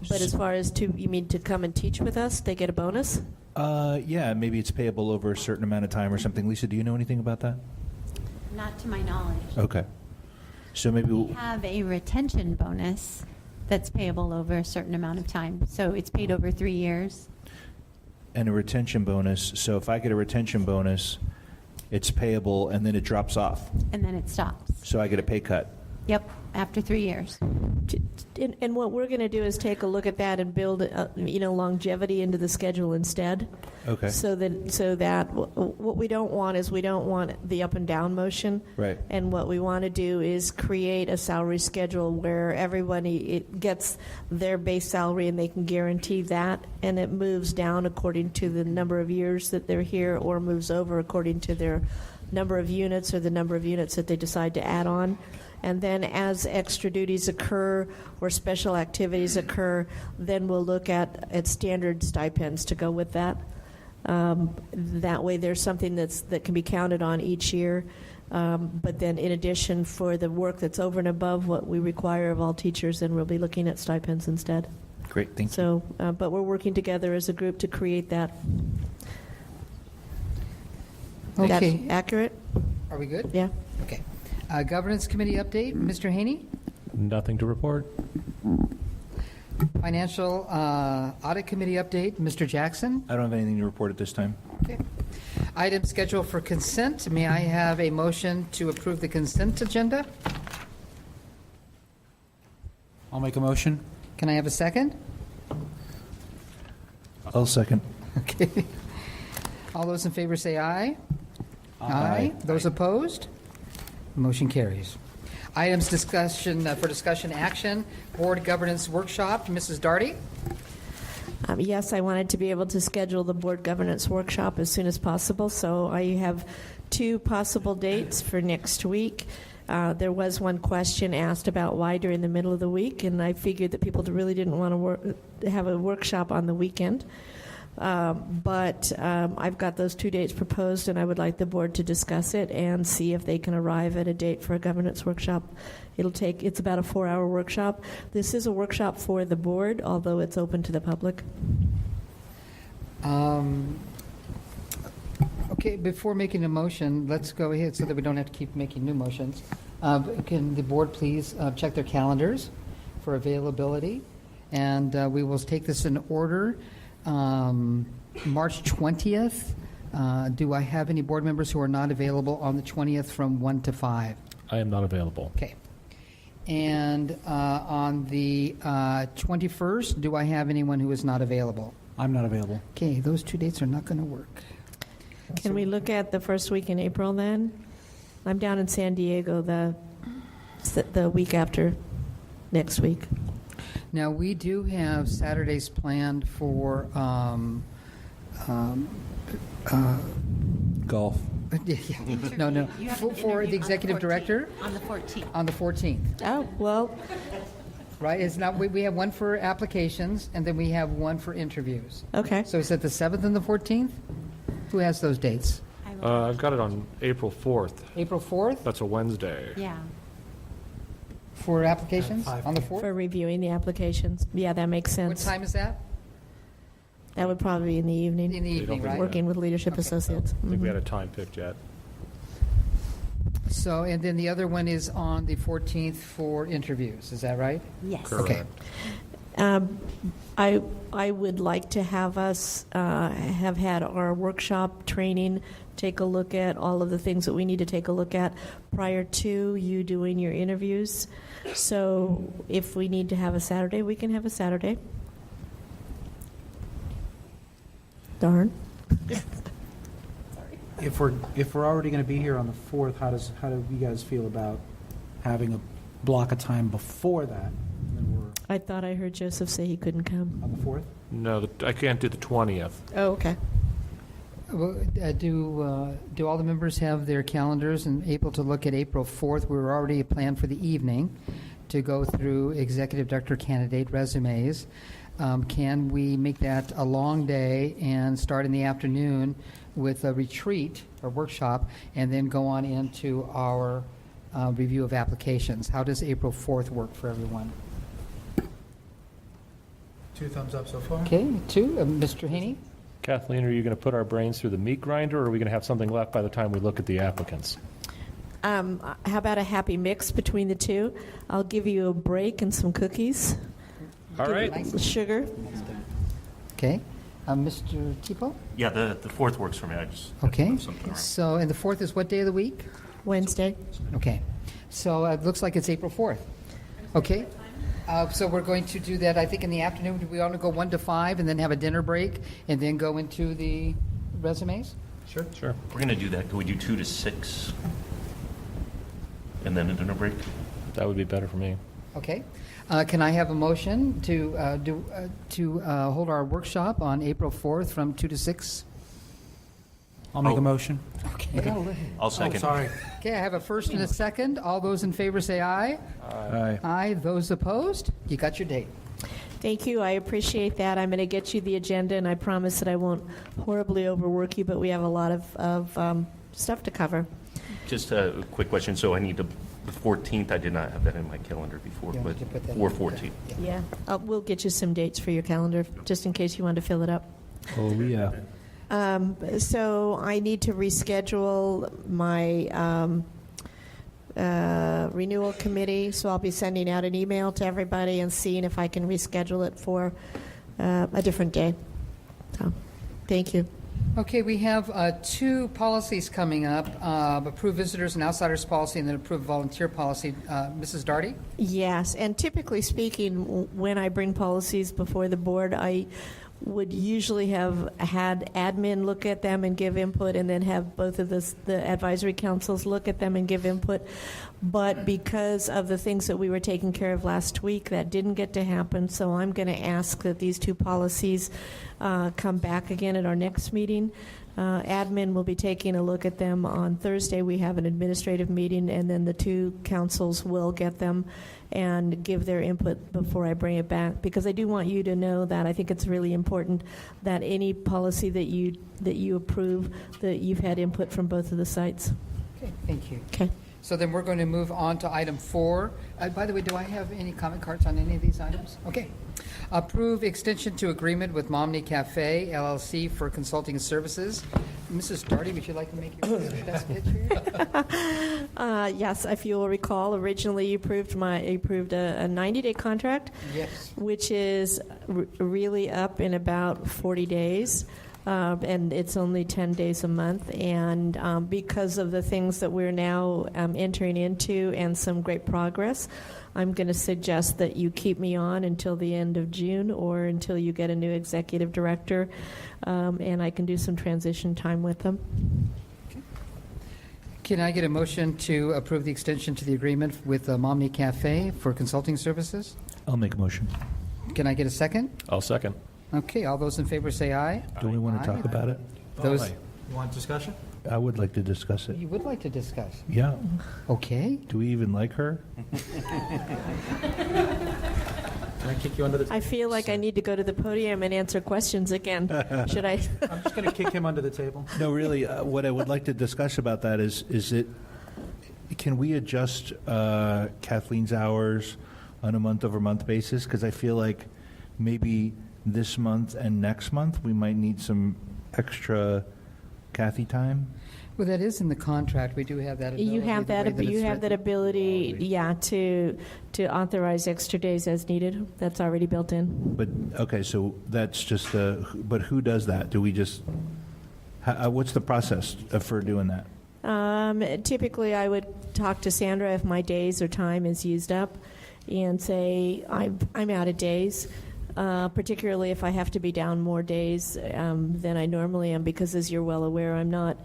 But as far as you mean to come and teach with us, they get a bonus? Yeah, maybe it's payable over a certain amount of time or something. Lisa, do you know anything about that? Not to my knowledge. Okay. So maybe We have a retention bonus that's payable over a certain amount of time. So it's paid over 3 years. and a retention bonus. So if I get a retention bonus, it's payable and then it drops off. And then it stops. So I get a pay cut. Yep, after 3 years. And what we're going to do is take a look at that and build, longevity into the schedule instead. Okay. So that what we don't want is we don't want the up and down motion. Right. And what we want to do is create a salary schedule where everybody gets their base salary and they can guarantee that, and it moves down according to the number of years that they're here, or moves over according to their number of units or the number of units that they decide to add on. And then as extra duties occur or special activities occur, then we'll look at standard stipends to go with that. That way there's something that can be counted on each year. But then in addition, for the work that's over and above what we require of all teachers, then we'll be looking at stipends instead. Great, thank you. So, but we're working together as a group to create that. Okay. That's accurate? Are we good? Yeah. Okay. Governance Committee update, Mr. Haney? Nothing to report. Financial Audit Committee update, Mr. Jackson? I don't have anything to report at this time. Okay. Item scheduled for consent. May I have a motion to approve the consent agenda? I'll make a motion. Can I have a second? I'll second. Okay. All those in favor say aye. Aye. Those opposed? Motion carries. Items for discussion action, Board Governance Workshop, Mrs. Darty? Yes, I wanted to be able to schedule the board governance workshop as soon as possible, so I have 2 possible dates for next week. There was one question asked about why during the middle of the week, and I figured that people really didn't want to have a workshop on the weekend. But I've got those 2 dates proposed, and I would like the board to discuss it and see if they can arrive at a date for a governance workshop. It's about a 4-hour workshop. This is a workshop for the board, although it's open to the public. Okay, before making a motion, let's go ahead so that we don't have to keep making new motions. Can the board please check their calendars for availability? And we will take this in order. March 20th, do I have any board members who are not available on the 20th from 1 to 5? I am not available. Okay. And on the 21st, do I have anyone who is not available? I'm not available. Okay, those 2 dates are not going to work. Can we look at the first week in April then? I'm down in San Diego the week after next week. Now, we do have Saturdays planned for golf. No. You have an For interview the executive director? On the 14th. On the 14th. Oh, well. Right, it's not, we have one for applications, and then we have one for interviews. Okay. So is it the 7th and the 14th? Who has those dates? I've got it on April 4th. April 4th? That's a Wednesday. Yeah. For applications on the 4th? For reviewing the applications. Yeah, that makes sense. What time is that? That would probably be in the evening. In the evening, right? Working with Leadership Associates. I think we had a time picked yet. So, and then the other one is on the 14th for interviews, is that right? Yes. Okay. I would like to have us have had our workshop training, take a look at all of the things that we need to take a look at prior to you doing your interviews. So if we need to have a Saturday, we can have a Saturday. Darn. If we're already going to be here on the 4th, how do you guys feel about having a block of time before that? And then we're I thought I heard Joseph say he couldn't come. on the 4th? No, I can't do the 20th. Oh, okay. Well, do all the members have their calendars and able to look at April 4th? We were already planned for the evening to go through executive director candidate resumes. Can we make that a long day and start in the afternoon with a retreat or workshop and then go on into our review of applications? How does April 4th work for everyone? 2 thumbs up so far. Okay, 2. Mr. Haney? Kathleen, are you going to put our brains through the meat grinder, or are we going to have something left by the time we look at the applicants? How about a happy mix between the two? I'll give you a break and some cookies. All right. Sugar. Okay. Mr. Tipo? Yeah, the 4th works for me. I just Okay. move something around. So, and the 4th is what day of the week? Wednesday. Okay. So it looks like it's April 4th. Okay. So we're going to do that, I think, in the afternoon. Do we want to go 1 to 5 and then have a dinner break and then go into the resumes? Sure. We're going to do that. Can we do 2 to 6? And then a dinner break? That would be better for me. Okay. Can I have a motion to hold our workshop on April 4th from 2 to 6? I'll make a motion. Okay. I'll second. Oh, sorry. Okay, I have a first and a second. All those in favor say aye. Aye. Aye. Those opposed? You got your date. Thank you. I appreciate that. I'm going to get you the agenda, and I promise that I won't horribly overwork you, but we have a lot of stuff to cover. Just a quick question. So I need the 14th. I did not have that in my calendar before, You but wanted to put that or in. 14th. Yeah. We'll get you some dates for your calendar, just in case you want to fill it up. Oh, yeah. So I need to reschedule my renewal committee, so I'll be sending out an email to everybody and seeing if I can reschedule it for a different day. So, thank you. Okay, we have 2 policies coming up, approved visitors and outsiders policy and then approved volunteer policy. Mrs. Darty? Yes, and typically speaking, when I bring policies before the board, I would usually have had admin look at them and give input, and then have both of the advisory councils look at them and give input. But because of the things that we were taking care of last week, that didn't get to happen, so I'm going to ask that these 2 policies come back again at our next meeting. Admin will be taking a look at them on Thursday. We have an administrative meeting, and then the 2 councils will get them and give their input before I bring it back, because I do want you to know that I think it's really important that any policy that you approve, that you've had input from both of the sites. Okay, thank you. Okay. So then we're going to move on to item 4. By the way, do I have any comment cards on any of these items? Okay. Approve extension to agreement with Momney Cafe LLC for consulting services. Mrs. Darty, would you like to make your best pitch here? Yes, if you will recall, originally you approved a 90-day contract, Yes. which is really up in about 40 days. And it's only 10 days a month. And because of the things that we're now entering into and some great progress, I'm going to suggest that you keep me on until the end of June or until you get a new executive director, and I can do some transition time with them. Can I get a motion to approve the extension to the agreement with Momney Cafe for consulting services? I'll make a motion. Can I get a second? I'll second. Okay, all those in favor say aye. Do we want to Aye. talk about it? Those, You want discussion? I would like to discuss it. you would like to discuss? Yeah. Okay. Do we even like her? Can I kick you under the table? I feel like I need to go to the podium and answer questions again. Should I? I'm just going to kick him under the table. No, really, what I would like to discuss about that is can we adjust Kathleen's hours on a month-over-month basis? Because I feel like maybe this month and next month, we might need some extra Kathy time. Well, that is in the contract. We do have that ability. You have the way that. it's You have that written. ability, yeah, to authorize extra days as needed. That's already built in. But, okay, so that's just but who does that? Do we just, what's the process for doing that? Typically, I would talk to Sandra if my days or time is used up, and say I'm out of days. Particularly if I have to be down more days than I normally am, because as you're well aware, I'm not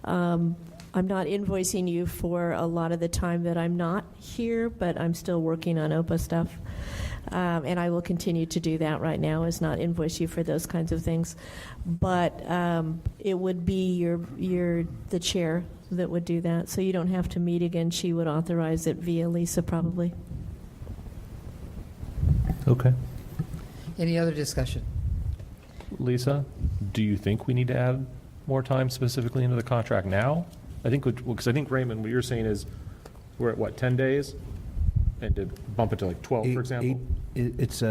invoicing you for a lot of the time that I'm not here, but I'm still working on OPA stuff. And I will continue to do that right now, is not invoice you for those kinds of things. But it would be the chair that would do that. So you don't have to meet again. She would authorize it via Lisa, probably. Okay. Any other discussion? Lisa, do you think we need to add more time specifically into the contract now? I think, because I think, Raymond, what you're saying is we're at, what, 10 days? And to bump it to like 12, for example? It's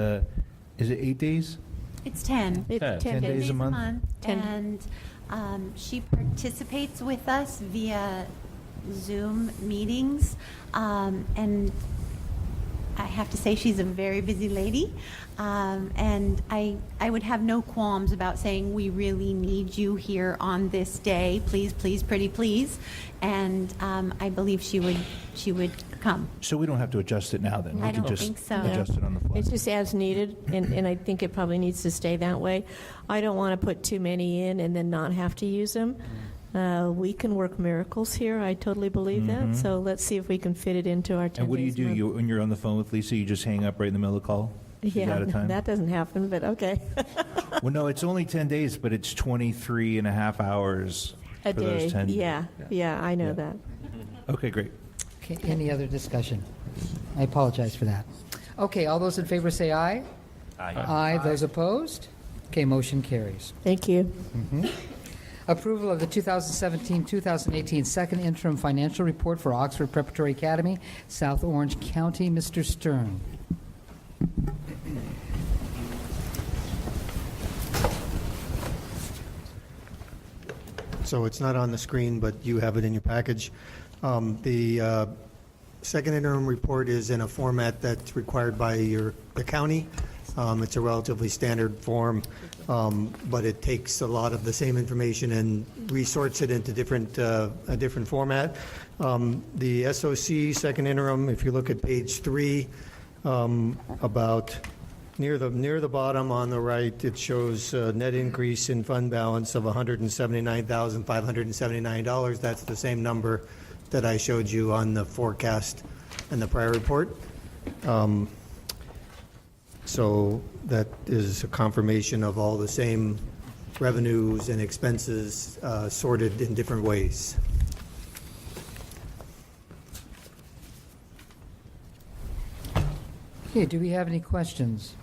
is it 8 days? It's 10. It's 10 days a month? 10. And she participates with us via Zoom meetings. And I have to say she's a very busy lady. And I would have no qualms about saying we really need you here on this day. Please, please, pretty please. And I believe she would come. So we don't have to adjust it now then? We I can don't just think so. adjust it on the fly? It's just as needed, and I think it probably needs to stay that way. I don't want to put too many in and then not have to use them. We can work miracles here. I totally believe that. So let's see if we can fit it into our 10 And what do you days do month. when you're on the phone with Lisa? You just hang up right in the middle of the call? Is Yeah, that a time? that doesn't happen, but okay. Well, no, it's only 10 days, but it's 23 and a half hours A for day. those 10. Yeah, I know that. Okay, great. Okay, any other discussion? I apologize for that. Okay, all those in favor say aye. Aye. Aye. Those opposed? Okay, motion carries. Thank you. Approval of the 2017-2018 second interim financial report for Oxford Preparatory Academy, South Orange County. Mr. Stern. So it's not on the screen, but you have it in your package. The second interim report is in a format that's required by the county. It's a relatively standard form, but it takes a lot of the same information and resorts it into a different format. The SOC second interim, if you look at page 3, about near the bottom on the right, it shows a net increase in fund balance of $179,579. That's the same number that I showed you on the forecast and the prior report. So that is a confirmation of all the same revenues and expenses sorted in different ways. Okay, do we have any questions?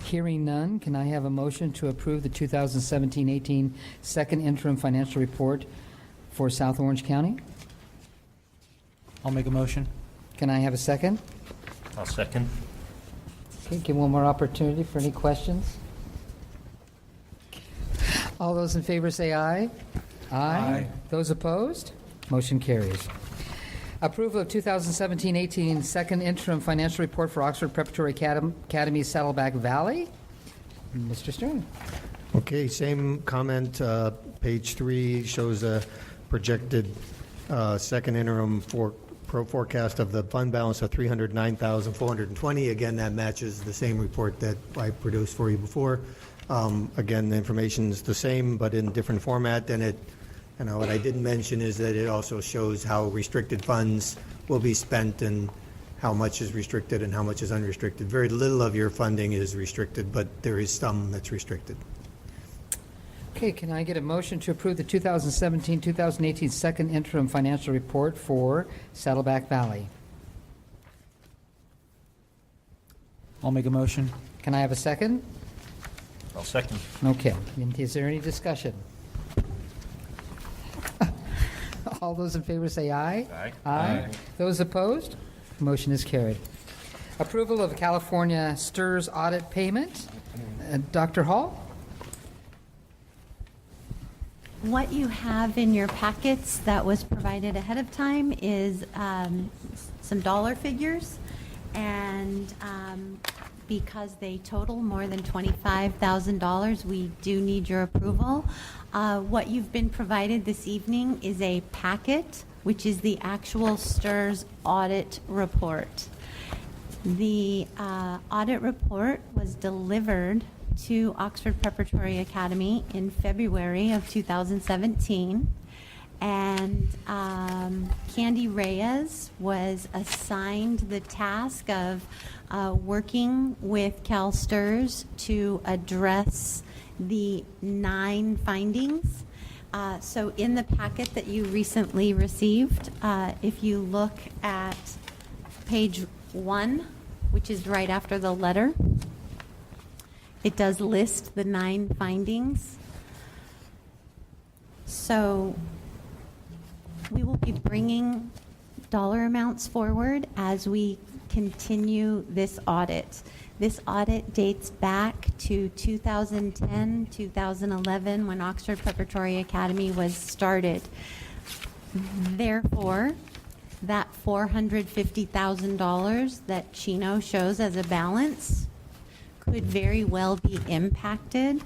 Hearing none, can I have a motion to approve the 2017-18 second interim financial report for South Orange County? I'll make a motion. Can I have a second? I'll second. Okay, give one more opportunity for any questions. All those in favor say aye. Aye. Those opposed? Motion carries. Approval of 2017-18 second interim financial report for Oxford Preparatory Academy, Saddleback Valley. Mr. Stern. Okay, same comment. Page 3 shows a projected second interim forecast of the fund balance of $309,420. Again, that matches the same report that I produced for you before. Again, the information is the same, but in different format. And what I didn't mention is that it also shows how restricted funds will be spent and how much is restricted and how much is unrestricted. Very little of your funding is restricted, but there is some that's restricted. Okay, can I get a motion to approve the 2017-2018 second interim financial report for Saddleback Valley? I'll make a motion. Can I have a second? I'll second. Okay. Is there any discussion? All those in favor say aye. Aye. Aye. Those opposed? Motion is carried. Approval of California STRS audit payment. Dr. Hall? What you have in your packets that was provided ahead of time is some dollar figures, and because they total more than $25,000, we do need your approval. What you've been provided this evening is a packet, which is the actual STRS audit report. The audit report was delivered to Oxford Preparatory Academy in February of 2017, and Candy Reyes was assigned the task of working with CalSTRS to address the 9 findings. So in the packet that you recently received, if you look at page 1, which is right after the letter, it does list the 9 findings. So We will be bringing dollar amounts forward as we continue this audit. This audit dates back to 2010, 2011, when Oxford Preparatory Academy was started. Therefore, that $450,000 that Chino shows as a balance could very well be impacted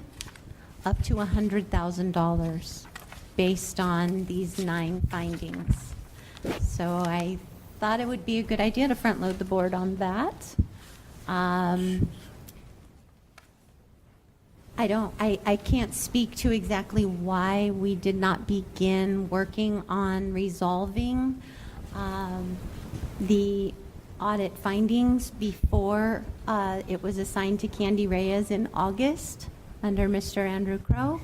up to $100,000 based on these 9 findings. So I thought it would be a good idea to front load the board on that. I can't speak to exactly why we did not begin working on resolving the audit findings before it was assigned to Candy Reyes in August under Mr. Andrew Crow.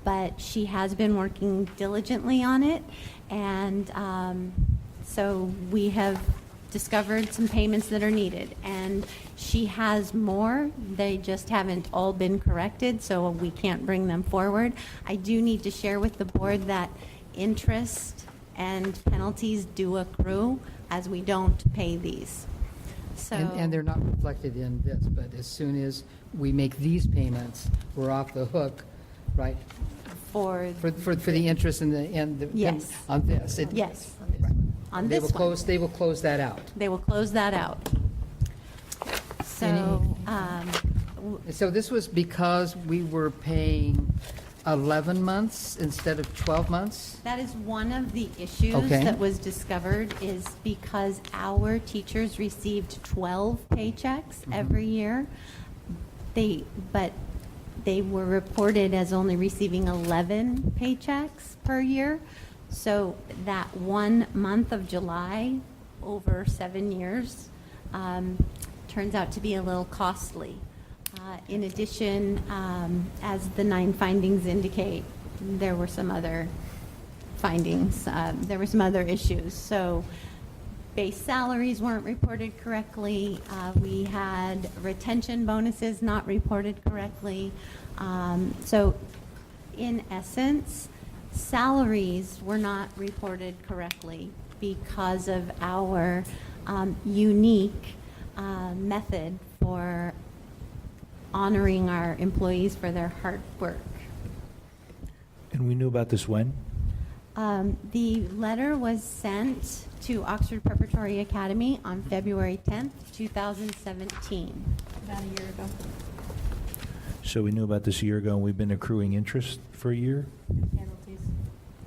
But she has been working diligently on it, and so we have discovered some payments that are needed, and she has more. They just haven't all been corrected, so we can't bring them forward. I do need to share with the board that interest and penalties do accrue as we don't pay these. So, And they're not reflected in this, but as soon as we make these payments, we're off the hook, right? For the interest and the Yes. on this. Yes. Right. On They this will close. one. They will close that out. They will close that out. So, So this was because we were paying 11 months instead of 12 months? that is one of the issues Okay. that was discovered, is because our teachers received 12 paychecks every year. But they were reported as only receiving 11 paychecks per year. So that 1 month of July over 7 years turns out to be a little costly. In addition, as the 9 findings indicate, there were some other findings. There were some other issues. So base salaries weren't reported correctly. We had retention bonuses not reported correctly. So in essence, salaries were not reported correctly because of our unique method for honoring our employees for their hard work. And we knew about this when? The letter was sent to Oxford Preparatory Academy on February 10th, 2017, about a year ago. So we knew about this a year ago, and we've been accruing interest for a year? Penalties.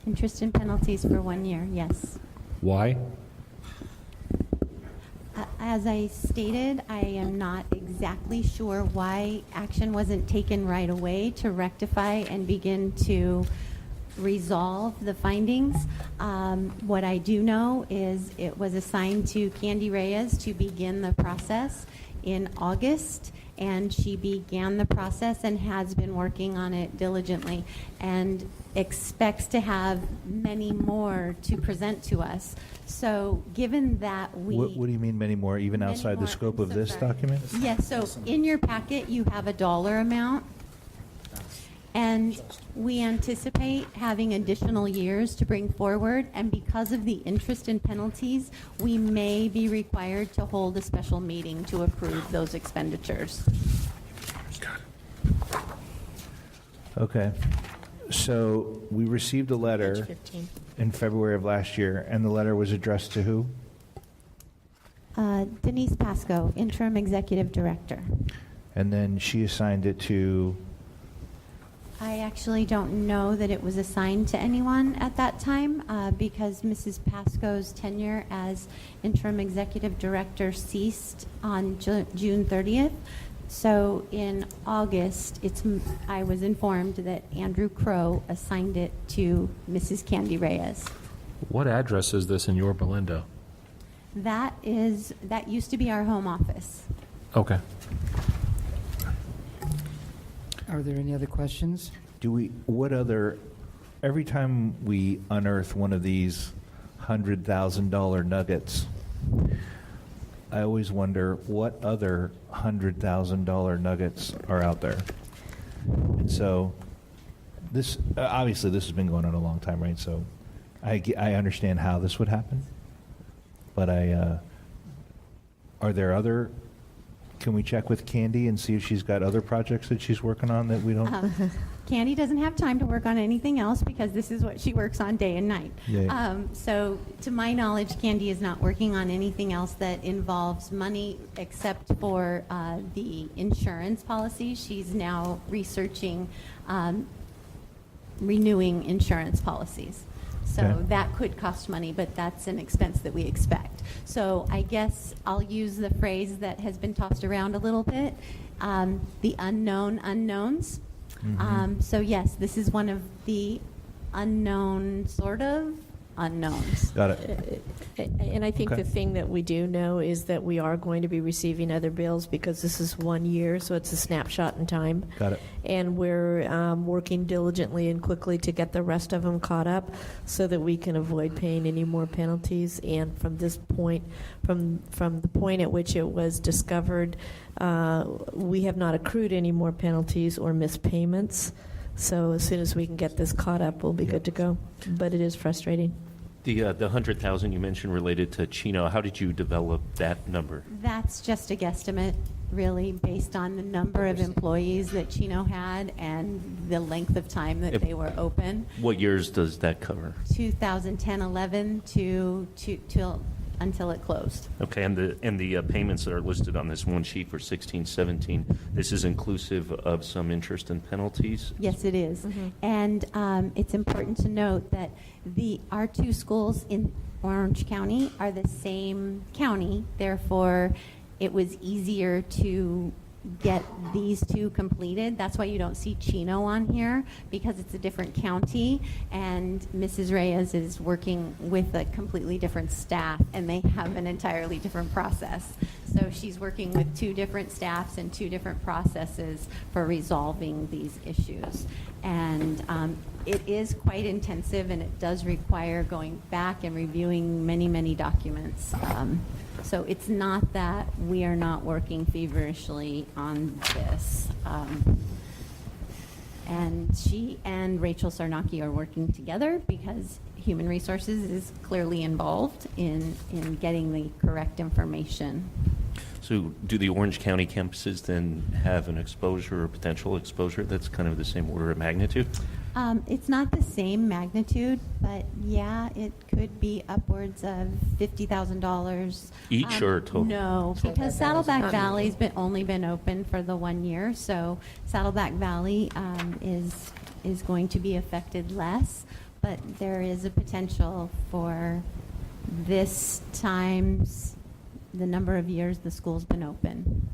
Interest and penalties for 1 year, yes. Why? As I stated, I am not exactly sure why action wasn't taken right away to rectify and begin to resolve the findings. What I do know is it was assigned to Candy Reyes to begin the process in August, and she began the process and has been working on it diligently and expects to have many more to present to us. So given that What do you mean many more, even Many outside the more. scope I'm of so this sorry. document? Yes, so in your packet, you have a dollar amount. And we anticipate having additional years to bring forward, and because of the interest and penalties, we may be required to hold a special meeting to approve those expenditures. Okay. So we received a letter Page 15. in February of last year, and the letter was addressed to who? Denise Pasco, Interim Executive Director. And then she assigned it to, I actually don't know that it was assigned to anyone at that time because Mrs. Pasco's tenure as Interim Executive Director ceased on June 30th. So in August, I was informed that Andrew Crow assigned it to Mrs. Candy Reyes. What address is this in Yorba Linda? That used to be our home office. Okay. Are there any other questions? Every time we unearth one of these $100,000 nuggets, I always wonder what other $100,000 nuggets are out there. And so, obviously this has been going on a long time, right? So I understand how this would happen, but are there other? Can we check with Candy and see if she's got other projects that she's working on that we don't? Candy doesn't have time to work on anything else because this is what she works on day and night. Yeah. So to my knowledge, Candy is not working on anything else that involves money except for the insurance policy. She's now researching renewing insurance policies. So Okay. that could cost money, but that's an expense that we expect. So I guess I'll use the phrase that has been tossed around a little bit, the unknown unknowns. So yes, this is one of the unknown sort of unknowns. Got it. And I think Okay. the thing that we do know is that we are going to be receiving other bills because this is 1 year, so it's a snapshot in time. Got it. And we're working diligently and quickly to get the rest of them caught up so that we can avoid paying any more penalties. And from this point, from the point at which it was discovered, we have not accrued any more penalties or missed payments. So as soon as we can get this caught up, we'll be good to go. But it is frustrating. The 100,000 you mentioned related to Chino, how did you develop that number? That's just a guesstimate, really, based on the number of employees that Chino had and the length of time that they were open. What years does that cover? 2010-11 till until it closed. Okay, and the payments that are listed on this one sheet for 16-17, this is inclusive of some interest and penalties? Yes, it is. And it's important to note that our two schools in Orange County are the same county. Therefore, it was easier to get these two completed. That's why you don't see Chino on here, because it's a different county, and Mrs. Reyes is working with a completely different staff, and they have an entirely different process. So she's working with two different staffs and two different processes for resolving these issues. And it is quite intensive, and it does require going back and reviewing many, many documents. So it's not that we are not working feverishly on this. And she and Rachel Sarnaki are working together because Human Resources is clearly involved in getting the correct information. So do the Orange County campuses then have an exposure or potential exposure that's kind of the same order of magnitude? It's not the same magnitude, but yeah, it could be upwards of $50,000. Each or total? No, because Saddleback Valley's only been open for the 1 year, so Saddleback Valley is going to be affected less, but there is a potential for this times the number of years the school's been open.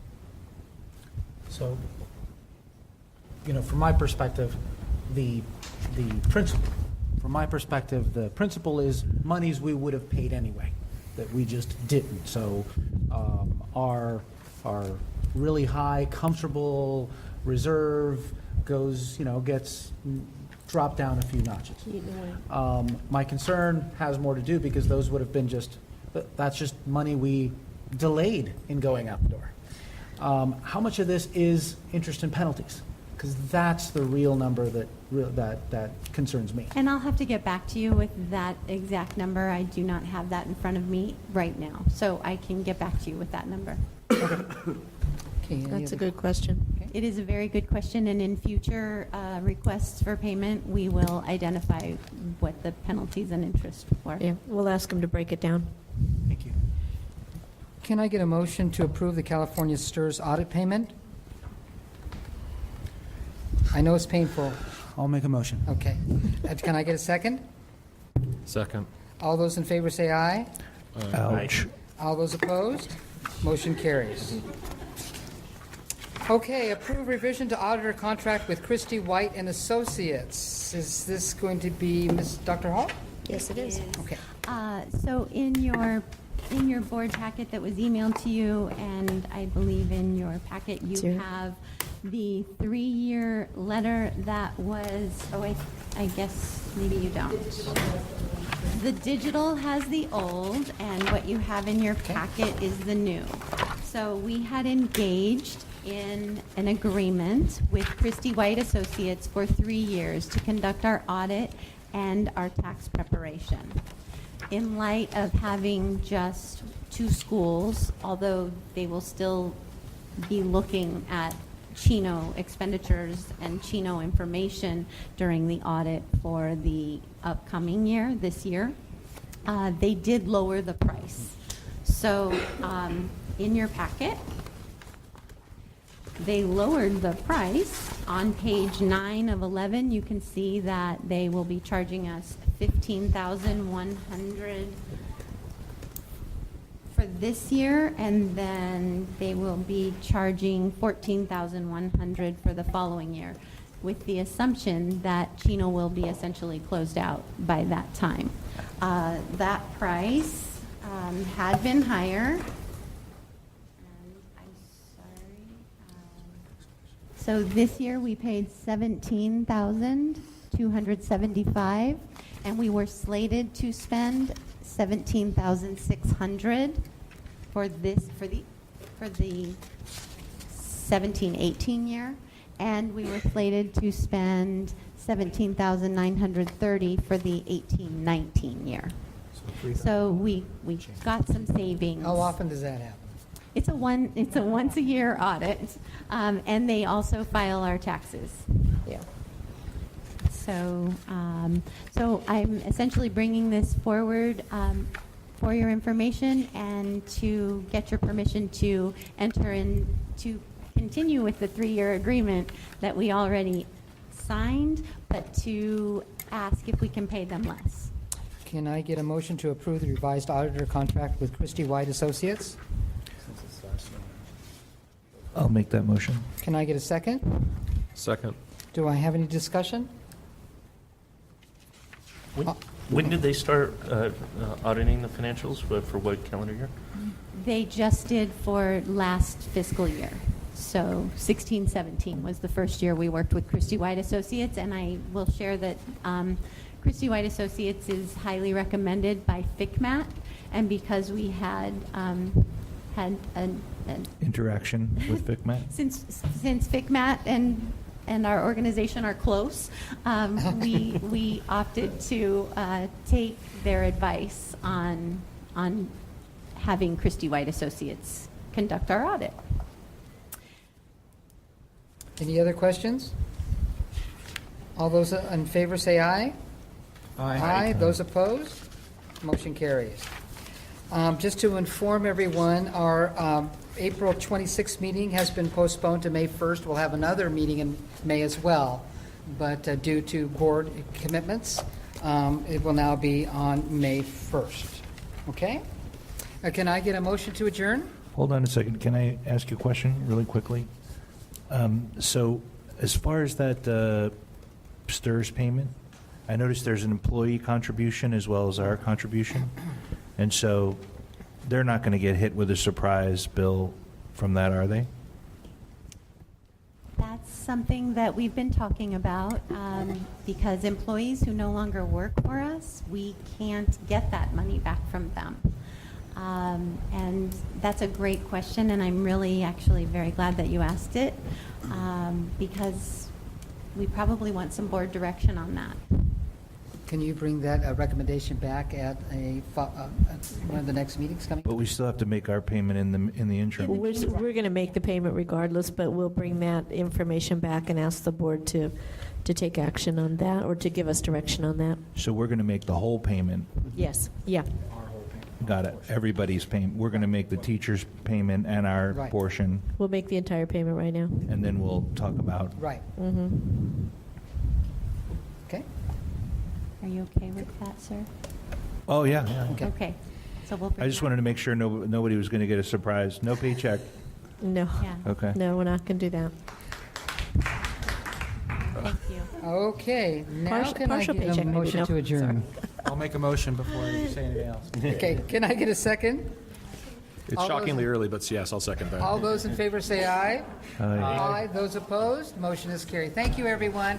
So, from my perspective, the principle, from my perspective, the principle is monies we would have paid anyway, that we just didn't. So our really high, comfortable reserve gets dropped down a few notches. My concern has more to do because those would have been that's just money we delayed in going out the door. How much of this is interest and penalties? Because that's the real number that concerns me. And I'll have to get back to you with that exact number. I do not have that in front of me right now, so I can get back to you with that number. That's a good question. It is a very good question, and in future requests for payment, we will identify what the penalties and interest were. Yeah, we'll ask them to break it down. Thank you. Can I get a motion to approve the California STRS audit payment? I know it's painful. I'll make a motion. Okay. Can I get a second? Second. All those in favor say aye. Ouch. All those opposed? Motion carries. Okay, approve revision to auditor contract with Christie White and Associates. Is this going to be Dr. Hall? Yes, it is. Okay. So in your board packet that was emailed to you, and I believe in your packet you have the 3-year letter that was, I guess maybe you don't. The digital has the old, and what you have in your packet is the new. So we had engaged in an agreement with Christie White Associates for 3 years to conduct our audit and our tax preparation. In light of having just 2 schools, although they will still be looking at Chino expenditures and Chino information during the audit for the upcoming year, this year, they did lower the price. So in your packet, they lowered the price. On page 9 of 11, you can see that they will be charging us $15,100 for this year, and then they will be charging $14,100 for the following year, with the assumption that Chino will be essentially closed out by that time. That price had been higher. So this year we paid $17,275, and we were slated to spend $17,600 for the 17-18 year, and we were slated to spend $17,930 for the 18-19 year. So we got some savings. How often does that happen? It's a once a year audit, and they also file our taxes. Yeah. So I'm essentially bringing this forward for your information and to get your permission to enter in, to continue with the 3-year agreement that we already signed, but to ask if we can pay them less. Can I get a motion to approve the revised auditor contract with Christie White Associates? I'll make that motion. Can I get a second? Second. Do I have any discussion? When did they start auditing the financials? For what calendar year? They just did for last fiscal year. So 16-17 was the first year we worked with Christie White Associates, and I will share that Christie White Associates is highly recommended by FICMAT, and because we had an Interaction with FICMAT? Since FICMAT and our organization are close, we opted to take their advice on having Christie White Associates conduct our audit. Any other questions? All those in favor say aye. Aye. Those opposed? Motion carries. Just to inform everyone, our April 26th meeting has been postponed to May 1st. We'll have another meeting in May as well, but due to board commitments, it will now be on May 1st. Okay? Can I get a motion to adjourn? Hold on a second. Can I ask you a question really quickly? So as far as that STIRS payment, I noticed there's an employee contribution as well as our contribution. And so they're not going to get hit with a surprise bill from that, are they? That's something that we've been talking about because employees who no longer work for us, we can't get that money back from them. And that's a great question, and I'm really actually very glad that you asked it because we probably want some board direction on that. Can you bring that recommendation back at one of the next meetings coming? But we still have to make our payment in the interim. We're going to make the payment regardless, but we'll bring that information back and ask the board to take action on that or to give us direction on that. So we're going to make the whole payment. Yes. Yeah. Got it. Everybody's payment. We're going to make the teacher's payment and our portion, We'll make the entire payment right now. and then we'll talk about. Right. Mm-hmm. Okay. Are you okay with that, sir? Oh, yeah. Okay. So we'll bring I just that. wanted to make sure nobody was going to get a surprise. No paycheck. No. Yeah. Okay. No, we're not going to do that. Thank you. Okay. Now can I partial get a paycheck, maybe. motion No, to adjourn? I'll make a motion before you say anything else. Okay. Can I get a second? It's All those shockingly in- early, but yes, I'll second that. All those in favor say aye. Aye. Aye. Those opposed? Motion is carried. Thank you, everyone.